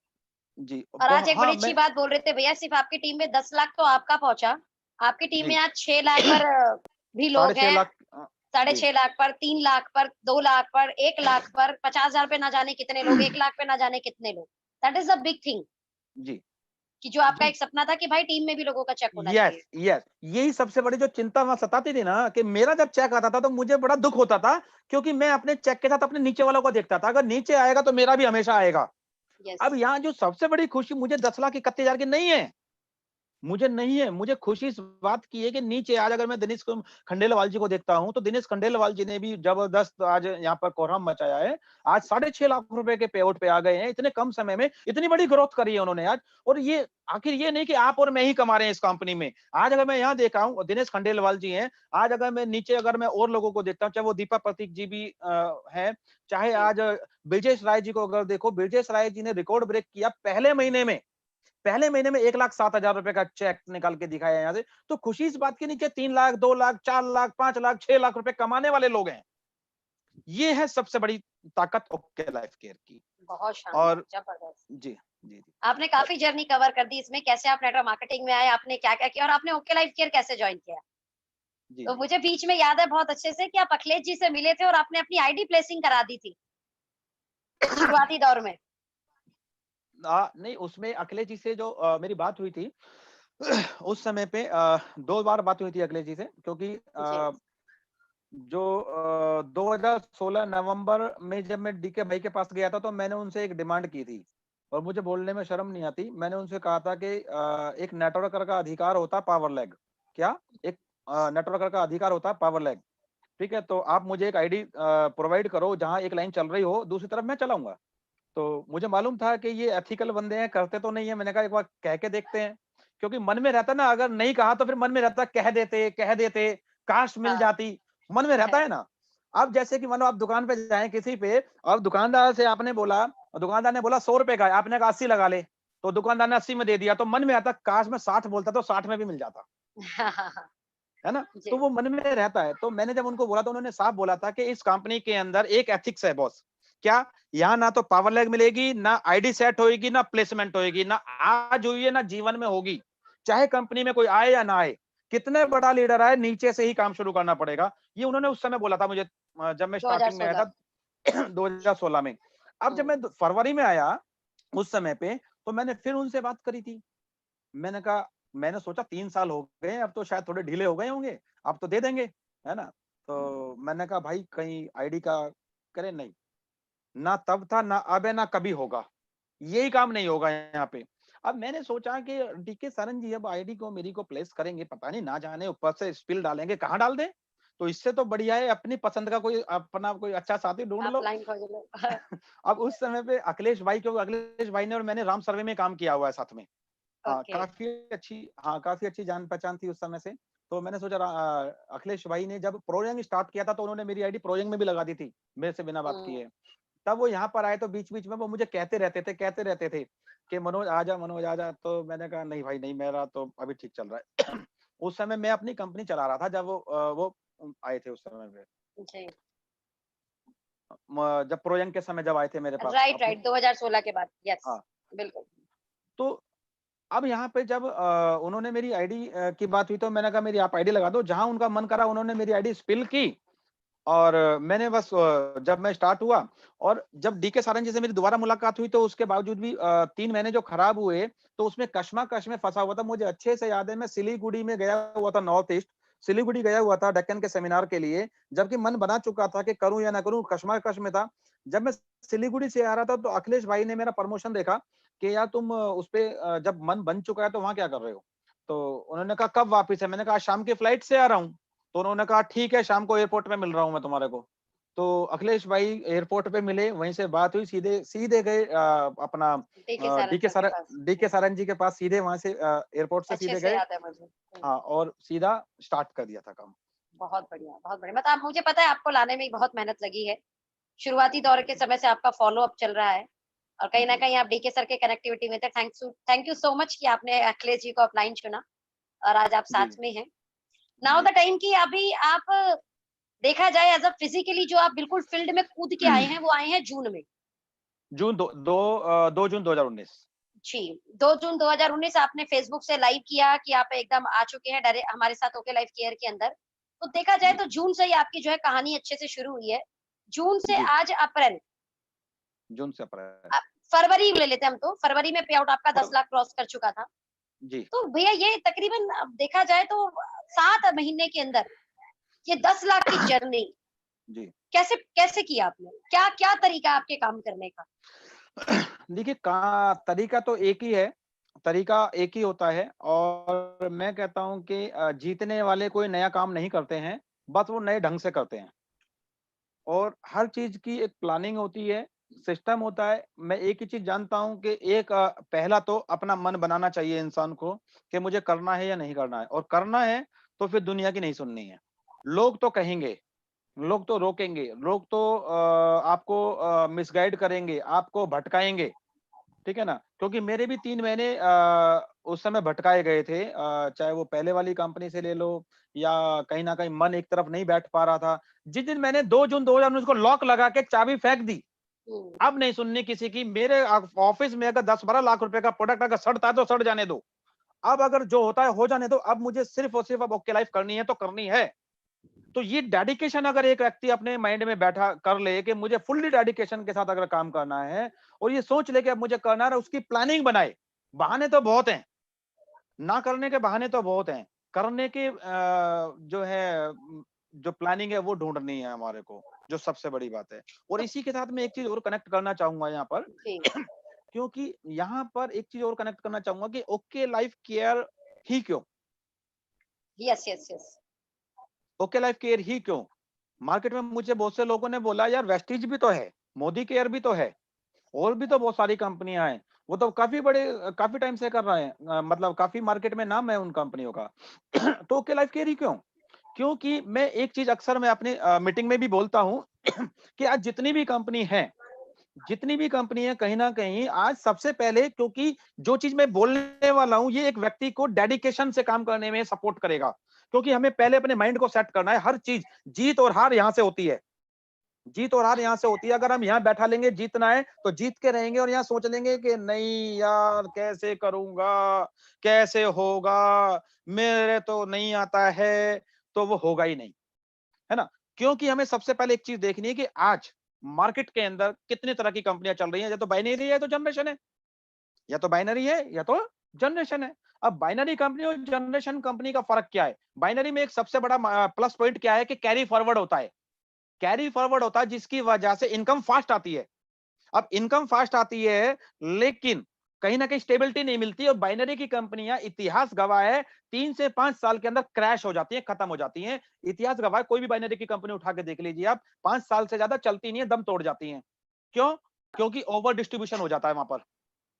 A: जी
B: और आज एक
A: हाँ
B: बड़ी अच्छी
A: मैं,
B: बात बोल रहे थे भैया, सिर्फ आपकी टीम में 10 लाख तो आपका पहुँचा। आपकी टीम में
A: जी
B: आज 6 लाख पर भी
A: साढ़े
B: लोग
A: छह
B: हैं,
A: लाख
B: साढ़े
A: जी
B: 6 लाख पर, 3 लाख पर, 2 लाख पर, 1 लाख पर, 50,000 पे ना जाने कितने लोग, 1 लाख पे ना जाने कितने लोग। That is a big thing
A: जी
B: कि जो आपका
A: जी।
B: एक सपना था कि भाई टीम में भी लोगों का चेक होना
A: यस
B: चाहिए।
A: यस, यही सबसे बड़ी जो चिंता वहां सताती थी ना, कि मेरा जब चेक आता था तो मुझे बड़ा दुख होता था, क्योंकि मैं अपने चेक के साथ अपने नीचे वालों को देखता था, अगर नीचे आएगा तो मेरा भी हमेशा आएगा।
B: यस।
A: अब यहाँ जो सबसे बड़ी खुशी मुझे 10 लाख 31,000 की नहीं है। मुझे नहीं है, मुझे खुशी इस बात की है कि नीचे आज अगर मैं दिनेश खंडेलवाल जी को देखता हूँ, तो दिनेश खंडेलवाल जी ने भी जबरदस्त आज यहाँ पर कोहराम मचाया है। आज 6.5 लाख रुपए के पे आउट पे आ गए हैं। इतने कम समय में इतनी बड़ी ग्रोथ करी है उन्होंने आज। और ये आखिर ये नहीं कि आप और मैं ही कमा रहे हैं इस कंपनी में। आज अगर मैं यहाँ देखा हूँ, दिनेश खंडेलवाल जी हैं, आज अगर मैं नीचे अगर मैं और लोगों को देखता हूँ, चाहे वो दीपा प्रतीक जी भी हैं, चाहे
B: जी।
A: आज ब्रिजेश राय जी को अगर देखो, ब्रिजेश राय जी ने रिकॉर्ड ब्रेक किया पहले महीने में 1,07,000 रुपए का चेक निकाल के दिखाया यहाँ से। तो खुशी इस बात की नहीं कि 3 लाख, 2 लाख, 4 लाख, 5 लाख, 6 लाख रुपए कमाने वाले लोग हैं। ये है सबसे बड़ी ताकत ओके लाइफ केयर की।
B: बहुत शानदार,
A: और
B: जबरदस्त।
A: जी, जी, जी।
B: आपने
A: और
B: काफ़ी जर्नी कवर कर दी इसमें, कैसे आप नेटवर्क मार्केटिंग में आए, आपने क्या-क्या किया और आपने ओके लाइफ केयर कैसे जॉइन किया?
A: जी,
B: तो
A: जी।
B: मुझे बीच में याद है बहुत अच्छे से कि आप अखिलेश जी से मिले थे और आपने अपनी आईडी प्लेसिंग करा दी थी, शुरुआती दौर में।
A: नहीं उसमें अखिलेश जी से जो मेरी बात हुई थी उस समय पे 2 बार बात हुई थी अखिलेश जी से क्योंकि
B: जी।
A: जो 2016 नवंबर में जब मैं डीके भाई के पास गया था तो मैंने उनसे एक डिमांड की थी और मुझे बोलने में शर्म नहीं आती। मैंने उनसे कहा था कि एक नेटवर्कर का अधिकार होता है पावर लैग। क्या? एक नेटवर्कर का अधिकार होता है पावर लैग। ठीक है? तो आप मुझे एक आईडी प्रोवाइड करो जहाँ एक लाइन चल रही हो, दूसरी तरफ मैं चलाऊँगा। तो मुझे मालूम था कि ये एथिकल बंदे हैं, करते तो नहीं है। मैंने कहा एक बार कह के देखते हैं, क्योंकि मन में रहता ना अगर नहीं कहा तो फिर मन में रहता कह देते, काश मिल
B: हाँ,
A: जाती, मन में रहता है ना। अब जैसे कि मानो आप दुकान पे जाएँ किसी पे और दुकानदार से आपने बोला और दुकानदार ने बोला 100 रुपए का है, आपने कहा 80 लगा ले, तो दुकानदार ने 80 में दे दिया, तो मन में आता काश मैं 60 बोलता तो 60 में भी मिल जाता।
B: हाँ, हाँ, हाँ।
A: है ना? तो
B: जी।
A: वो मन में रहता है। तो मैंने जब उनको बोला तो उन्होंने साफ बोला था कि इस कंपनी के अंदर एक एथिक्स है बॉस। क्या? यहाँ ना तो पावर लैग मिलेगी, ना आईडी सेट होएगी, ना प्लेसमेंट होएगी, ना आज हुई है, ना जीवन में होगी। चाहे कंपनी में कोई आए या ना आए, कितने बड़ा लीडर आए, नीचे से ही काम शुरू करना पड़ेगा। ये उन्होंने उस समय बोला था मुझे जब मैं स्टार्टिंग में आया
B: 2016।
A: था 2016 में। अब जब
B: हुँ।
A: मैं फरवरी में आया उस समय पे, तो मैंने फिर उनसे बात करी थी। मैंने कहा मैंने सोचा 3 साल हो गए हैं, अब तो शायद थोड़े ढीले हो गए होंगे, अब तो दे देंगे, है ना? तो मैंने कहा भाई कहीं आईडी का करें नहीं, ना तब था, ना अब है, ना कभी होगा। यही काम नहीं होगा यहाँ पे। अब मैंने सोचा कि डीके सरन जी अब आईडी को मेरी को प्लेस करेंगे, पता नहीं ना जाने ऊपर से स्पिल डालेंगे, कहाँ डाल दें? तो इससे तो बढ़िया है अपनी पसंद का कोई अपना कोई अच्छा साथी ढूँढ
B: आप
A: लो।
B: लाइन खोज लो।
A: अब उस समय पे अखिलेश भाई क्योंकि अखिलेश भाई ने और मैंने राम सर्वे में काम किया हुआ है साथ में।
B: ओके।
A: काफ़ी अच्छी जान-पहचान थी उस समय से। तो मैंने सोचा अखिलेश भाई ने जब प्रोयंग स्टार्ट किया था तो उन्होंने मेरी आईडी प्रोयंग में भी लगा दी थी, मेरे से बिना बात
B: हुँ।
A: किए। तब वो यहाँ पर आए तो बीच-बीच में वो मुझे कहते रहते थे कि मनोज आजा। तो मैंने कहा नहीं भाई नहीं मेरा तो अभी ठीक चल रहा है। उस समय मैं अपनी कंपनी चला रहा था जब वो आए थे उस समय पे।
B: जी।
A: जब प्रोयंग के समय जब आए थे मेरे पास
B: राइट,
A: अपने
B: राइट, 2016 के बाद। यस,
A: हाँ,
B: बिल्कुल।
A: तो अब यहाँ पे जब उन्होंने मेरी आईडी की बात हुई तो मैंने कहा मेरी आप आईडी लगा दो। जहाँ उनका मन करा उन्होंने मेरी आईडी स्पिल की और मैंने बस जब मैं स्टार्ट हुआ और जब डीके सारंग जी से मेरी दोबारा मुलाकात हुई तो उसके बावजूद भी 3 महीने जो खराब हुए तो उसमें कशमकश में फँसा हुआ था। मुझे अच्छे से याद है मैं सिलीगुड़ी में गया हुआ था नॉर्थ ईस्ट, सिलीगुड़ी गया हुआ था डेक्कन के सेमिनार के लिए, जबकि मन बना चुका था कि करूँ या ना करूँ, कशमकश में था। जब मैं सिलीगुड़ी से आ रहा था तो अखिलेश भाई ने मेरा प्रमोशन देखा कि यार तुम उसपे जब मन बन चुका है तो वहाँ क्या कर रहे हो? तो उन्होंने कहा कब वापिस है? मैंने कहा शाम की फ्लाइट से आ रहा हूँ। तो उन्होंने कहा ठीक है शाम को एयरपोर्ट पे मिल रहा हूँ मैं तुम्हारे को। तो अखिलेश भाई एयरपोर्ट पे मिले, वहीं से बात हुई, सीधे सीधे गए अपना
B: डीके सारंग सर के पास।
A: डीके सारंग जी के पास सीधे वहां से एयरपोर्ट से
B: अच्छे
A: सीधे
B: से
A: गए।
B: याद है मुझे। हुँ।
A: हाँ, और सीधा स्टार्ट कर दिया था काम।
B: बहुत बढ़िया, बहुत बढ़िया। मतलब मुझे पता है आपको लाने में बहुत मेहनत लगी है। शुरुआती दौर के समय से आपका फ़ॉलो-अप चल रहा है और कहीं न
A: जी,
B: कहीं आप डीके सर के कनेक्टिविटी में थे। थैंक यू सो मच कि आपने अखिलेश जी को अपलाइन चुना और आज आप
A: जी,
B: साथ में हैं। Now
A: ji.
B: द टाइम कि अभी आप देखा जाए एज़ अ फिज़िकली जो आप बिल्कुल फ़ील्ड में कूद के आए हैं, वो आए हैं जून में।
A: जून 2 जून 2019।
B: जी, 2 जून 2019 आपने फ़ेसबुक से लाइव किया कि आप एकदम आ चुके हैं हमारे साथ ओके लाइफ केयर के अंदर। तो देखा जाए
A: जी,
B: तो जून से ही आपकी जो है कहानी अच्छे से शुरू हुई है। जून से
A: जी,
B: आज अप्रैल
A: जून से अप्रैल।
B: फरवरी ले लेते हैं हम तो, फरवरी में पे आउट आपका 10
A: फर
B: लाख क्रॉस कर चुका था।
A: जी,
B: तो भैया ये तकरीबन अब देखा जाए तो 7 महीने के अंदर ये 10 लाख की जर्नी
A: जी।
B: कैसे कैसे किया आपने? क्या क्या तरीका है आपके काम करने का?
A: देखिए का तरीका तो एक ही है, तरीका एक ही होता है और मैं कहता हूँ कि जीतने वाले कोई नया काम नहीं करते हैं, बस वो नए ढंग से करते हैं। और हर चीज़ की एक प्लानिंग होती है, सिस्टम होता है। मैं एक ही चीज़ जानता हूँ कि एक पहला तो अपना मन बनाना चाहिए इंसान को कि मुझे करना है या नहीं करना है और करना है तो फिर दुनिया की नहीं सुननी है। लोग तो कहेंगे, लोग तो रोकेंगे, लोग तो आपको मिसगाइड करेंगे, आपको भटकाएँगे। ठीक है ना? क्योंकि मेरे भी 3 महीने उस समय भटकाए गए थे चाहे वो पहले वाली कंपनी से ले लो या कहीं न कहीं मन एक तरफ नहीं बैठ पा रहा था। जिस दिन मैंने 2 जून 2019 को लॉक लगा के चाबी फेंक दी,
B: हुँ,
A: अब नहीं सुननी किसी की। मेरे ऑफिस में अगर 10-12 लाख रुपए का प्रोडक्ट अगर सड़ता है तो सड़ जाने दो। अब अगर जो होता है हो जाने दो। अब मुझे सिर्फ और सिर्फ अब ओके लाइफ करनी है तो करनी है। तो ये डेडिकेशन अगर एक व्यक्ति अपने माइंड में बैठा कर ले कि मुझे फुल्ली डेडिकेशन के साथ अगर काम करना है और ये सोच ले कि अब मुझे करना है और उसकी प्लानिंग बनाए। बहाने तो बहुत हैं, ना करने के बहाने तो बहुत हैं। करने के जो है जो प्लानिंग है वो ढूँढनी है हमारे को, जो सबसे बड़ी बात है। और
B: तो
A: इसी के साथ मैं एक चीज़ और कनेक्ट करना चाहूँगा यहाँ पर
B: जी,
A: क्योंकि यहाँ पर एक चीज़ और कनेक्ट करना चाहूँगा कि ओके लाइफ केयर ही क्यों?
B: Yes, yes, yes.
A: Okay Life Care ही क्यों? मार्केट में मुझे बहुत से लोगों ने बोला यार वेस्टीज भी तो है, मोदी केयर भी तो है, और भी तो बहुत सारी कंपनियां हैं। वो तो काफी बड़े काफी टाइम से कर रहे हैं मतलब काफी मार्केट में नाम है उन कंपनियों का। तो ओके लाइफ केयर ही क्यों? क्योंकि मैं एक चीज अक्सर मैं अपनी मीटिंग में भी बोलता हूँ कि आज जितनी भी कंपनी है कहीं ना कहीं आज सबसे पहले क्योंकि जो चीज मैं बोलने वाला हूं ये एक व्यक्ति को डेडिकेशन से काम करने में सपोर्ट करेगा। क्योंकि हमें पहले अपने माइंड को सेट करना है। हर चीज जीत और हार यहां से होती है। जीत और हार यहाँ से होती है। अगर हम यहाँ बैठा लेंगे जीतना है तो जीत के रहेंगे और यहाँ सोच लेंगे कि नहीं यार कैसे करूंगा, कैसे होगा, मेरे तो नहीं आता है, तो वो होगा ही नहीं, है ना? क्योंकि हमें सबसे पहले एक चीज देखनी है कि आज मार्केट के अंदर कितने तरह की कंपनियां चल रही हैं। या तो बाइनरी है या तो जनरेशन है, या तो बाइनरी है या तो जनरेशन है। अब बाइनरी कंपनी और जनरेशन कंपनी का फर्क क्या है? बाइनरी में एक सबसे बड़ा प्लस पॉइंट क्या है कि कैरी फॉरवर्ड होता है। कैरी फॉरवर्ड होता है जिसकी वजह से इनकम फास्ट आती है। अब इनकम फास्ट आती है लेकिन कहीं ना कहीं स्टेबिलिटी नहीं मिलती और बाइनरी की कंपनियां इतिहास गवाह है 3 से 5 साल के अंदर क्रैश हो जाती है, खत्म हो जाती हैं। इतिहास गवाह है, कोई भी बाइनरी की कंपनी उठा के देख लीजिए आप, 5 साल से ज्यादा चलती नहीं है, दम तोड़ जाती हैं। क्यों? क्योंकि ओवर डिस्ट्रीब्यूशन हो जाता है वहां पर।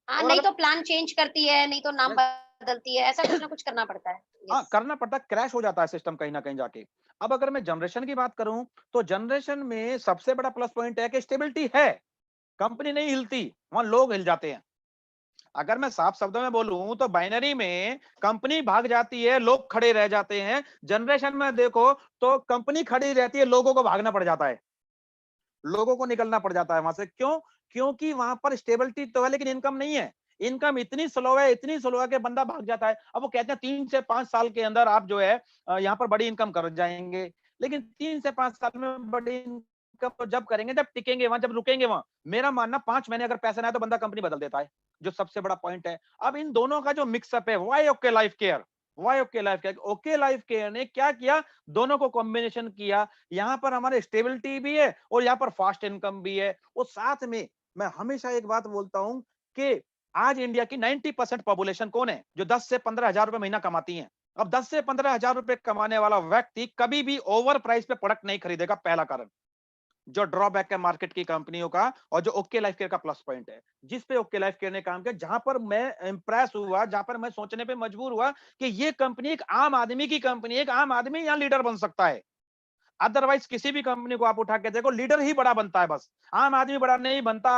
B: हाँ,
A: और
B: नहीं
A: अगर
B: तो प्लान चेंज करती है, नहीं तो नाम बदलती है, ऐसा कुछ ना कुछ करना पड़ता है।
A: हाँ,
B: यस।
A: करना पड़ता है, क्रैश हो जाता है सिस्टम कहीं न कहीं जाके। अब अगर मैं जनरेशन की बात करूँ, तो जनरेशन में सबसे बड़ा प्लस पॉइंट है कि स्टेबिलिटी है, कंपनी नहीं हिलती, वहाँ लोग हिल जाते हैं। अगर मैं साफ शब्दों में बोलूँ तो बाइनरी में कंपनी भाग जाती है, लोग खड़े रह जाते हैं। जनरेशन में देखो तो कंपनी खड़ी रहती है, लोगों को भागना पड़ जाता है। लोगों को निकलना पड़ जाता है वहां से। क्यों? क्योंकि वहां पर स्टेबिलिटी तो है लेकिन इनकम नहीं है। इनकम इतनी स्लो है, इतनी स्लो है कि बंदा भाग जाता है। अब वो कहते हैं 3 से 5 साल के अंदर आप जो है यहाँ पर बड़ी इनकम कर जाएंगे। लेकिन 3 से 5 साल में बड़ी इनकम तो जब करेंगे जब टिकेंगे वहां, जब रुकेंगे वहां। मेरा मानना 5 महीने अगर पैसा ना आए तो बंदा कंपनी बदल देता है, जो सबसे बड़ा पॉइंट है। अब इन दोनों का जो मिक्सअप है, why OK Life Care, why OK Life Care, OK Life Care ने क्या किया, दोनों को कॉम्बिनेशन किया। यहाँ पर हमारे स्टेबिलिटी भी है और यहाँ पर फास्ट इनकम भी है। और साथ में मैं हमेशा एक बात बोलता हूं कि आज इंडिया की 90% पॉपुलेशन कौन है जो 10 से 15 हजार रुपए महीना कमाती है। अब 10 से 15 हजार रुपए कमाने वाला व्यक्ति कभी भी ओवर प्राइस पे प्रोडक्ट नहीं खरीदेगा। पहला कारण जो ड्रॉबैक है मार्केट की कंपनियों का और जो ओके लाइफ केयर का प्लस पॉइंट है, जिस पे ओके लाइफ केयर ने काम किया, जहां पर मैं इंप्रेस हुआ, जहां पर मैं सोचने पे मजबूर हुआ कि ये कंपनी एक आम आदमी की कंपनी है, एक आम आदमी यहां लीडर बन सकता है। अदरवाइज किसी भी कंपनी को आप उठा के देखो, लीडर ही बड़ा बनता है बस, आम आदमी बड़ा नहीं बनता।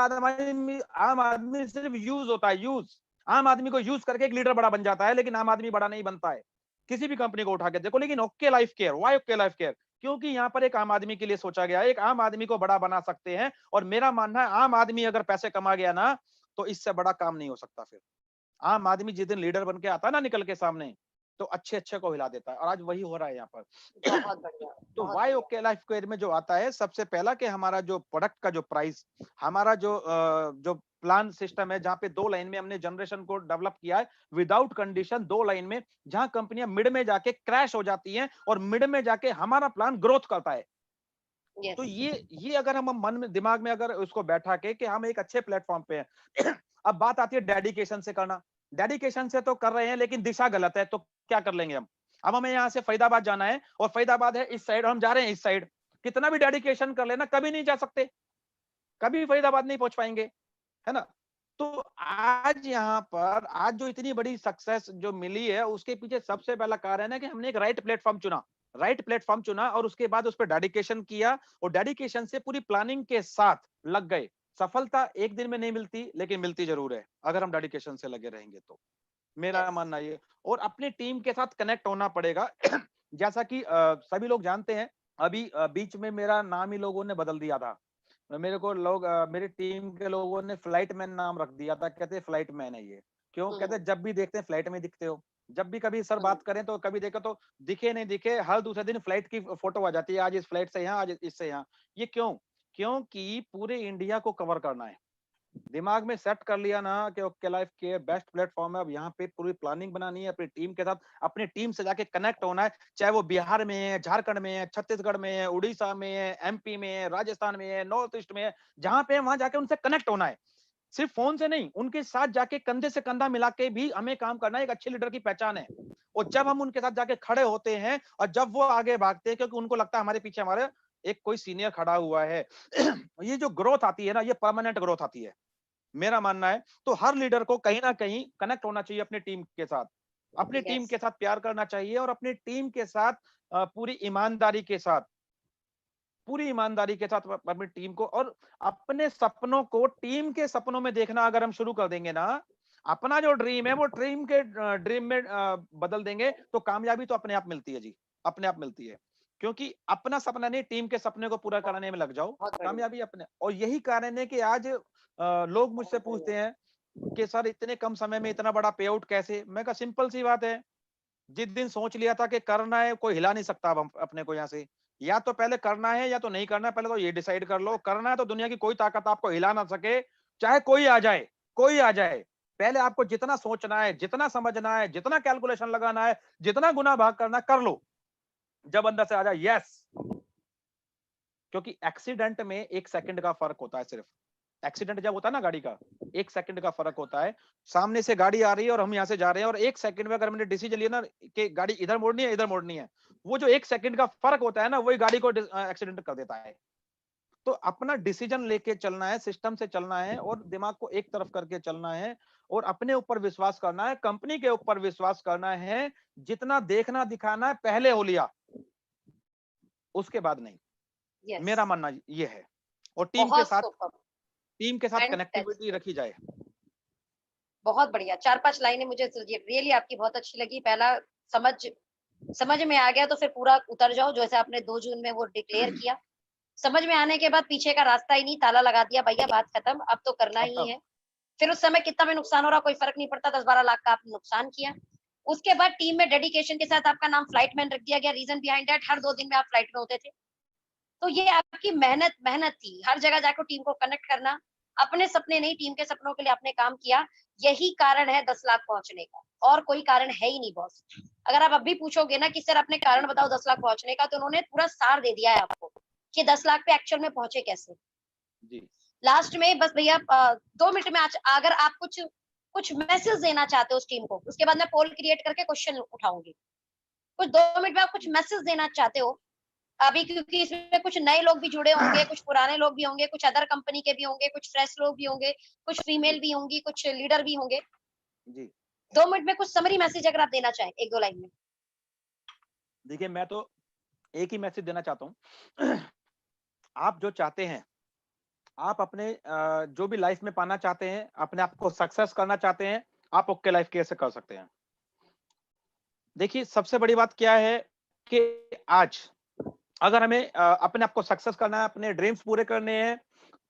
A: आम आदमी सिर्फ यूज होता है, यूज। आम आदमी को यूज करके एक लीडर बड़ा बन जाता है लेकिन आम आदमी बड़ा नहीं बनता है। किसी भी कंपनी को उठा के देखो। लेकिन OK Life Care, why OK Life Care? क्योंकि यहाँ पर एक आम आदमी के लिए सोचा गया है, एक आम आदमी को बड़ा बना सकते हैं। और मेरा मानना है आम आदमी अगर पैसे कमा गया ना तो इससे बड़ा काम नहीं हो सकता। फिर आम आदमी जिस दिन लीडर बन के आता है ना निकल के सामने, तो अच्छे अच्छे को हिला देता है और आज वही हो रहा है यहाँ पर।
B: बहुत बढ़िया,
A: तो
B: बहुत
A: वाई
B: बढ़िया।
A: ओके लाइफ केयर में जो आता है सबसे पहला कि हमारा जो प्रोडक्ट का जो प्राइस, हमारा जो प्लान सिस्टम है, जहाँ पे 2 लाइन में हमने जनरेशन को डेवलप किया है विदाउट कंडीशन, 2 लाइन में, जहां कंपनियां मिड में जाके क्रैश हो जाती हैं और मिड में जाके हमारा प्लान ग्रोथ करता है। तो
B: यस।
A: ये अगर हम मन में दिमाग में अगर उसको बैठा के कि हम एक अच्छे प्लेटफॉर्म पे हैं अब बात आती है डेडिकेशन से करना। डेडिकेशन से तो कर रहे हैं लेकिन दिशा गलत है, तो क्या कर लेंगे हम? अब हमें यहाँ से फरीदाबाद जाना है और फरीदाबाद है इस साइड, हम जा रहे हैं इस साइड। कितना भी डेडिकेशन कर लेना, कभी नहीं जा सकते, कभी फरीदाबाद नहीं पहुंच पाएंगे, है ना? तो आज यहाँ पर आज जो इतनी बड़ी सक्सेस जो मिली है, उसके पीछे सबसे पहला कारण है कि हमने एक राइट प्लेटफॉर्म चुना। राइट प्लेटफॉर्म चुना और उसके बाद उस पर डेडिकेशन किया और डेडिकेशन से पूरी प्लानिंग के साथ लग गए। सफलता एक दिन में नहीं मिलती, लेकिन मिलती जरूर है अगर हम डेडिकेशन से लगे रहेंगे तो। मेरा
B: यस।
A: मानना ये। और अपनी टीम के साथ कनेक्ट होना पड़ेगा। जैसा कि सभी लोग जानते हैं, अभी बीच में मेरा नाम ही लोगों ने बदल दिया था। मेरे को लोग मेरी टीम के लोगों ने फ्लाइट मैन नाम रख दिया था, कहते फ्लाइट मैन है ये। क्यों?
B: हम्म।
A: कहते जब भी देखते हैं फ्लाइट में दिखते हो। जब भी कभी सर
B: हम्म।
A: बात करें तो कभी देखो तो दिखे नहीं दिखे, हर दूसरे दिन फ्लाइट की फोटो आ जाती है, आज इस फ्लाइट से यहाँ, आज इससे यहाँ। ये क्यों? क्योंकि पूरे इंडिया को कवर करना है। दिमाग में सेट कर लिया ना कि ओके लाइफ के बेस्ट प्लेटफॉर्म है, अब यहाँ पे पूरी प्लानिंग बनानी है अपनी टीम के साथ, अपनी टीम से जाके कनेक्ट होना है, चाहे वो बिहार में है, झारखंड में है, छत्तीसगढ़ में है, उड़ीसा में है, एमपी में है, राजस्थान में है, नॉर्थ ईस्ट में है, जहां पे वहां जाके उनसे कनेक्ट होना है। सिर्फ फोन से नहीं, उनके साथ जाके कंधे से कंधा मिला के भी हमें काम करना है। एक अच्छे लीडर की पहचान है। और जब हम उनके साथ जाके खड़े होते हैं और जब वो आगे भागते हैं, क्योंकि उनको लगता है हमारे पीछे हमारे एक कोई सीनियर खड़ा हुआ है। ये जो ग्रोथ आती है ना, ये परमानेंट ग्रोथ आती है, मेरा मानना है। तो हर लीडर को कहीं ना कहीं कनेक्ट होना चाहिए अपनी टीम के साथ, अपनी टीम
B: यस।
A: के साथ प्यार करना चाहिए और अपनी टीम के साथ पूरी ईमानदारी के साथ, पूरी ईमानदारी के साथ अपनी टीम को और अपने सपनों को टीम के सपनों में देखना अगर हम शुरू कर देंगे ना, अपना जो ड्रीम है वो टीम के ड्रीम में बदल देंगे, तो कामयाबी तो अपने आप मिलती है जी, अपने आप मिलती है। क्योंकि अपना सपना नहीं, टीम के सपने को पूरा कराने में लग जाओ,
B: बहुत बढ़िया।
A: कामयाबी अपने। और यही कारण है कि आज लोग मुझसे
B: बहुत बढ़िया।
A: पूछते हैं कि सर इतने कम समय में इतना बड़ा पे आउट कैसे? मैं कहा सिंपल सी बात है, जिस दिन सोच लिया था कि करना है, कोई हिला नहीं सकता अब हम अपने को यहाँ से। या तो पहले करना है या तो नहीं करना है, पहले तो ये डिसाइड कर लो। करना है तो दुनिया की कोई ताकत आपको हिला ना सके, चाहे कोई आ जाए, कोई आ जाए। पहले आपको जितना सोचना है, जितना समझना है, जितना कैलकुलेशन लगाना है, जितना गुना भाग करना है, कर लो। जब अंदर से आ जाए यस। क्योंकि एक्सीडेंट में 1 सेकंड का फर्क होता है सिर्फ। एक्सीडेंट जब होता है ना गाड़ी का, 1 सेकंड का फर्क होता है। सामने से गाड़ी आ रही है और हम यहाँ से जा रहे हैं और 1 सेकंड में अगर मैंने डिसीजन लिया ना कि गाड़ी इधर मोड़नी है, इधर मोड़नी है, वो जो 1 सेकंड का फर्क होता है ना, वही गाड़ी को एक्सीडेंट कर देता है। तो अपना डिसीजन लेके चलना है, सिस्टम से चलना है और दिमाग को एक तरफ करके चलना है और अपने ऊपर विश्वास करना है, कंपनी के ऊपर विश्वास करना है। जितना देखना दिखाना है पहले हो लिया, उसके बाद नहीं।
B: यस।
A: मेरा मानना ये है। और
B: बहुत सुपर।
A: टीम के साथ कनेक्टिविटी
B: फैंटास्टिक।
A: रखी जाए।
B: बहुत बढ़िया। 4-5 लाइनें मुझे रियली आपकी बहुत अच्छी लगी। पहला, समझ समझ में आ गया तो फिर पूरा उतर जाओ, जैसे आपने 2 जून में वो डिक्लेयर किया। समझ में आने के बाद पीछे का रास्ता ही नहीं, ताला लगा दिया, भैया बात खत्म, अब तो करना ही
A: खत्म।
B: है। फिर उस समय कितना भी नुकसान हो रहा कोई फर्क नहीं पड़ता, 10-12 लाख का आपने नुकसान किया। उसके बाद टीम में डेडिकेशन के साथ आपका नाम फ्लाइट मैन रख दिया गया। रीजन बिहाइंड दैट, हर 2 दिन में आप फ्लाइट में होते थे। तो ये आपकी मेहनत मेहनत थी, हर जगह जाकर टीम को कनेक्ट करना। अपने सपने नहीं, टीम के सपनों के लिए आपने काम किया। यही कारण है 10 लाख पहुंचने का, और कोई कारण है ही नहीं बॉस। अगर आप अभी पूछोगे ना कि सर अपने कारण बताओ 10 लाख पहुंचने का, तो उन्होंने पूरा सार दे दिया है आपको कि 10 लाख पे एक्चुअल में पहुंचे कैसे।
A: जी।
B: लास्ट में बस भैया 2 मिनट में अगर आप कुछ कुछ मैसेज देना चाहते हो उस टीम को, उसके बाद मैं पोल क्रिएट करके क्वेश्चन उठाऊंगी। कुछ 2 मिनट में आप कुछ मैसेज देना चाहते हो अभी, क्योंकि इसमें कुछ नए लोग भी जुड़े होंगे, कुछ पुराने लोग भी होंगे, कुछ अदर कंपनी के भी होंगे, कुछ फ्रेश लोग भी होंगे, कुछ फीमेल
A: जी।
B: भी होंगी, कुछ लीडर भी होंगे।
A: जी।
B: 2 मिनट में कुछ समरी मैसेज अगर आप देना चाहें 1-2 लाइन में।
A: देखिए मैं तो एक ही मैसेज देना चाहता हूँ। आप जो चाहते हैं, आप अपने जो भी लाइफ में पाना चाहते हैं, अपने आप को सक्सेस करना चाहते हैं, आप ओके लाइफ कैसे कर सकते हैं। देखिए सबसे बड़ी बात क्या है कि आज अगर हमें अपने आप को सक्सेस करना है, अपने ड्रीम्स पूरे करने हैं,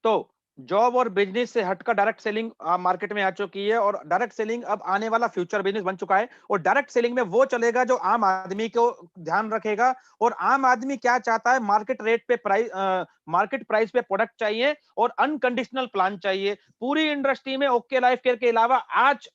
A: तो जॉब और बिजनेस से हटकर डायरेक्ट सेलिंग मार्केट में आ चुकी है और डायरेक्ट सेलिंग अब आने वाला फ्यूचर बिजनेस बन चुका है। और डायरेक्ट सेलिंग में वो चलेगा जो आम आदमी को ध्यान रखेगा। और आम आदमी क्या चाहता है, मार्केट रेट पे मार्केट प्राइस पे प्रोडक्ट चाहिए और अनकंडीशनल प्लान चाहिए। पूरी इंडस्ट्री में ओके लाइफ केयर के अलावा आज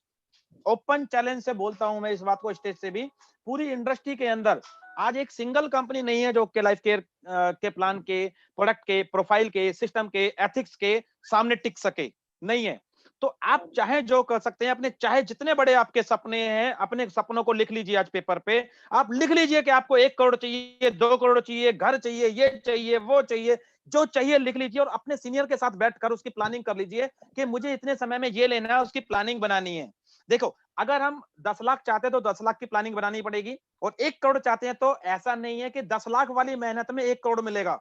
A: ओपन चैलेंज से बोलता हूं मैं इस बात को स्टेज से भी, पूरी इंडस्ट्री के अंदर आज एक सिंगल कंपनी नहीं है जो ओके लाइफ केयर के प्लान के, प्रोडक्ट के, प्रोफाइल के, सिस्टम के, एथिक्स के सामने टिक सके, नहीं है। तो आप चाहे जो कर सकते हैं, अपने चाहे जितने बड़े आपके सपने हैं, अपने सपनों को लिख लीजिए आज पेपर पे। आप लिख लीजिए कि आपको 1 करोड़ चाहिए, 2 करोड़ चाहिए, घर चाहिए, ये चाहिए, वो चाहिए, जो चाहिए लिख लीजिए और अपने सीनियर के साथ बैठकर उसकी प्लानिंग कर लीजिए कि मुझे इतने समय में ये लेना है, उसकी प्लानिंग बनानी है। देखो, अगर हम 10 लाख चाहते हैं तो 10 लाख की प्लानिंग बनानी पड़ेगी और 1 करोड़ चाहते हैं तो ऐसा नहीं है कि 10 लाख वाली मेहनत में 1 करोड़ मिलेगा।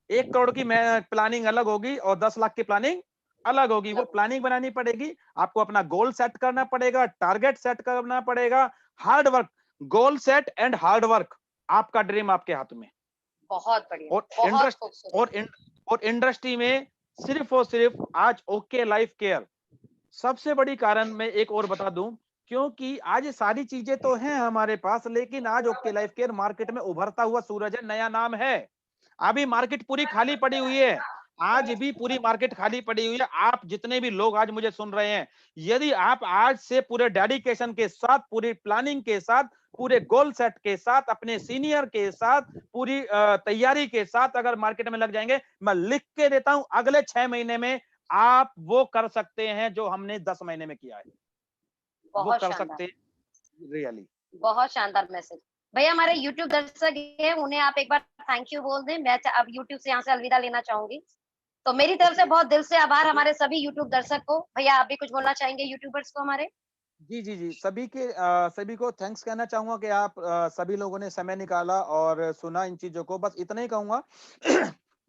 A: 1 करोड़ की प्लानिंग अलग होगी और 10 लाख की प्लानिंग अलग होगी। वो
B: अलग हो।
A: प्लानिंग बनानी पड़ेगी, आपको अपना गोल सेट करना पड़ेगा, टारगेट सेट करना पड़ेगा, hard work, goal set and hard work, आपका ड्रीम आपके हाथ में।
B: बहुत बढ़िया,
A: और
B: बहुत
A: इंडस्ट
B: खूबसूरत।
A: और इंडस्ट्री में सिर्फ और सिर्फ आज ओके लाइफ केयर सबसे बड़ी कारण मैं एक और बता दूं, क्योंकि आज ये सारी चीजें तो हैं हमारे पास, लेकिन आज ओके लाइफ केयर मार्केट में उभरता हुआ सूरज है, नया नाम है। अभी मार्केट पूरी खाली पड़ी हुई है। आज भी पूरी मार्केट खाली पड़ी हुई है। आप जितने भी लोग आज मुझे सुन रहे हैं, यदि आप आज से पूरे डेडिकेशन के साथ, पूरी प्लानिंग के साथ, पूरे गोल सेट के साथ, अपने सीनियर के साथ, पूरी तैयारी के साथ अगर मार्केट में लग जाएंगे, मैं लिख के देता हूं अगले 6 महीने में आप वो कर सकते हैं जो हमने 10 महीने में किया है। वो
B: बहुत
A: कर
B: शानदार,
A: सकते हैं रियली।
B: बहुत शानदार मैसेज। भैया हमारे यूट्यूब दर्शक हैं, उन्हें आप एक बार थैंक यू बोल दें। मैं अब यूट्यूब से यहाँ से अलविदा लेना चाहूंगी। तो मेरी तरफ से
A: ओके।
B: बहुत दिल से आभार हमारे सभी यूट्यूब दर्शक को। भैया आप भी कुछ बोलना चाहेंगे यूट्यूबर्स को हमारे?
A: जी, जी, जी। सभी को थैंक्स कहना चाहूँगा कि आप सभी लोगों ने समय निकाला और सुना इन चीज़ों को। बस इतना ही कहूँगा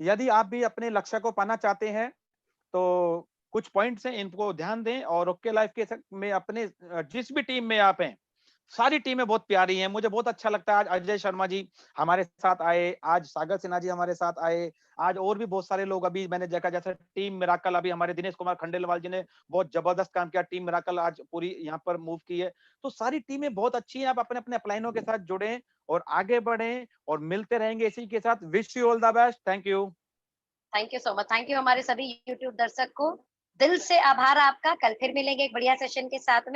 A: यदि आप भी अपने लक्ष्य को पाना चाहते हैं, तो कुछ पॉइंट्स हैं, इनको ध्यान दें और ओके लाइफ के में अपने जिस भी टीम में आप हैं, सारी टीमें बहुत प्यारी हैं। मुझे बहुत अच्छा लगता है आज अजय शर्मा जी हमारे साथ आए, आज सागर सिन्हा जी हमारे साथ आए, आज और भी बहुत सारे लोग अभी मैंने देखा जैसे टीम मिराकल अभी हमारे दिनेश कुमार खंडेलवाल जी ने बहुत जबरदस्त काम किया, टीम मिराकल आज पूरी यहाँ पर मूव की है। तो सारी टीमें बहुत अच्छी हैं, आप अपने-अपने अपलाइनों के साथ जुड़ें और आगे बढ़ें और मिलते रहेंगे इसी के साथ। Wish you all the best. Thank you.
B: Thank you so much. Thank you हमारे सभी यूट्यूब दर्शक को। दिल से आभार आपका। कल फिर मिलेंगे एक बढ़िया सेशन के साथ में।